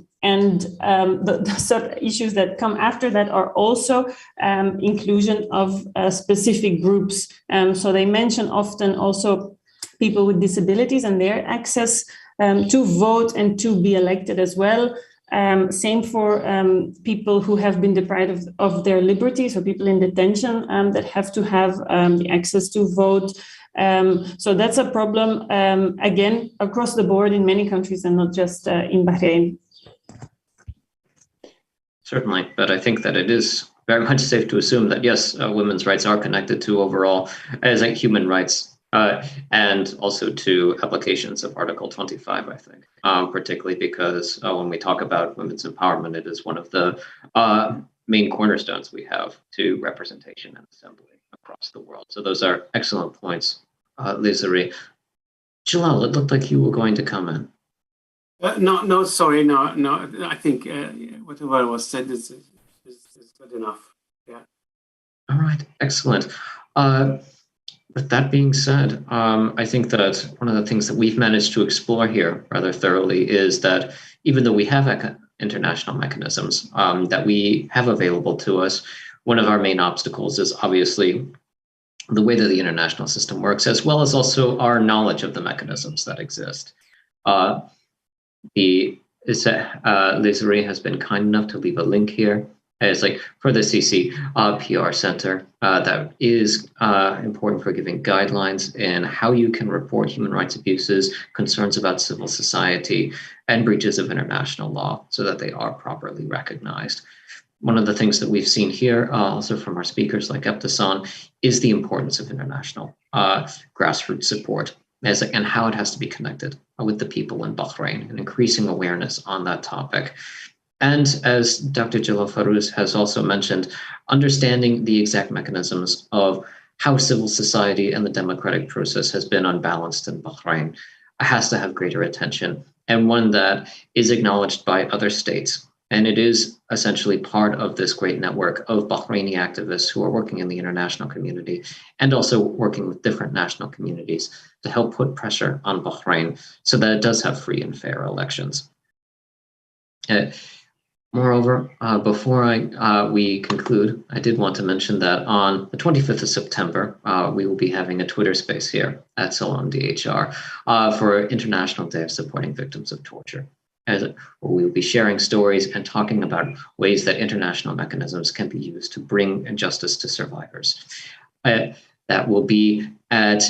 sub-issues that come after that are also inclusion of specific groups. So they mention often also people with disabilities and their access to vote and to be elected as well. Same for people who have been deprived of their liberty, so people in detention that have to have the access to vote. So that's a problem, again, across the board in many countries and not just in Bahrain. Certainly, but I think that it is very much safe to assume that, yes, women's rights are connected to overall as human rights and also to applications of Article 25, I think, particularly because when we talk about women's empowerment, it is one of the main cornerstones we have to representation and assembly across the world. So those are excellent points, Lizari. Jalal, it looked like you were going to comment. No, sorry, no. I think whatever was said is good enough. Yeah. All right, excellent. With that being said, I think that one of the things that we've managed to explore here rather thoroughly is that even though we have international mechanisms that we have available to us, one of our main obstacles is obviously the way that the international system works, as well as also our knowledge of the mechanisms that exist. Lizari has been kind enough to leave a link here. It's for the CCPR Center that is important for giving guidelines in how you can report human rights abuses, concerns about civil society, and breaches of international law so that they are properly recognized. One of the things that we've seen here, also from our speakers like Ebtisam, is the importance of international grassroots support and how it has to be connected with the people in Bahrain and increasing awareness on that topic. And as Dr. Jalal Farouz has also mentioned, understanding the exact mechanisms of how civil society and the democratic process has been unbalanced in Bahrain has to have greater attention, and one that is acknowledged by other states. And it is essentially part of this great network of Bahraini activists who are working in the international community and also working with different national communities to help put pressure on Bahrain so that it does have free and fair elections. Moreover, before we conclude, I did want to mention that on the 25th of September, we will be having a Twitter space here at Salon DHR for International Day of Supporting Victims of Torture. We will be sharing stories and talking about ways that international mechanisms can be used to bring justice to survivors. That will be at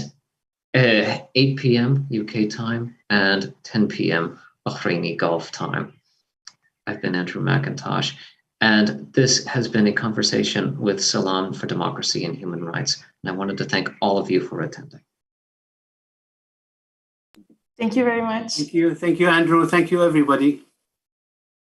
8 p.m. UK time and 10 p.m. Bahraini Gulf time. I've been Andrew McIntosh, and this has been a conversation with Salon for Democracy and Human Rights, and I wanted to thank all of you for attending. Thank you very much. Thank you, Andrew. Thank you, everybody.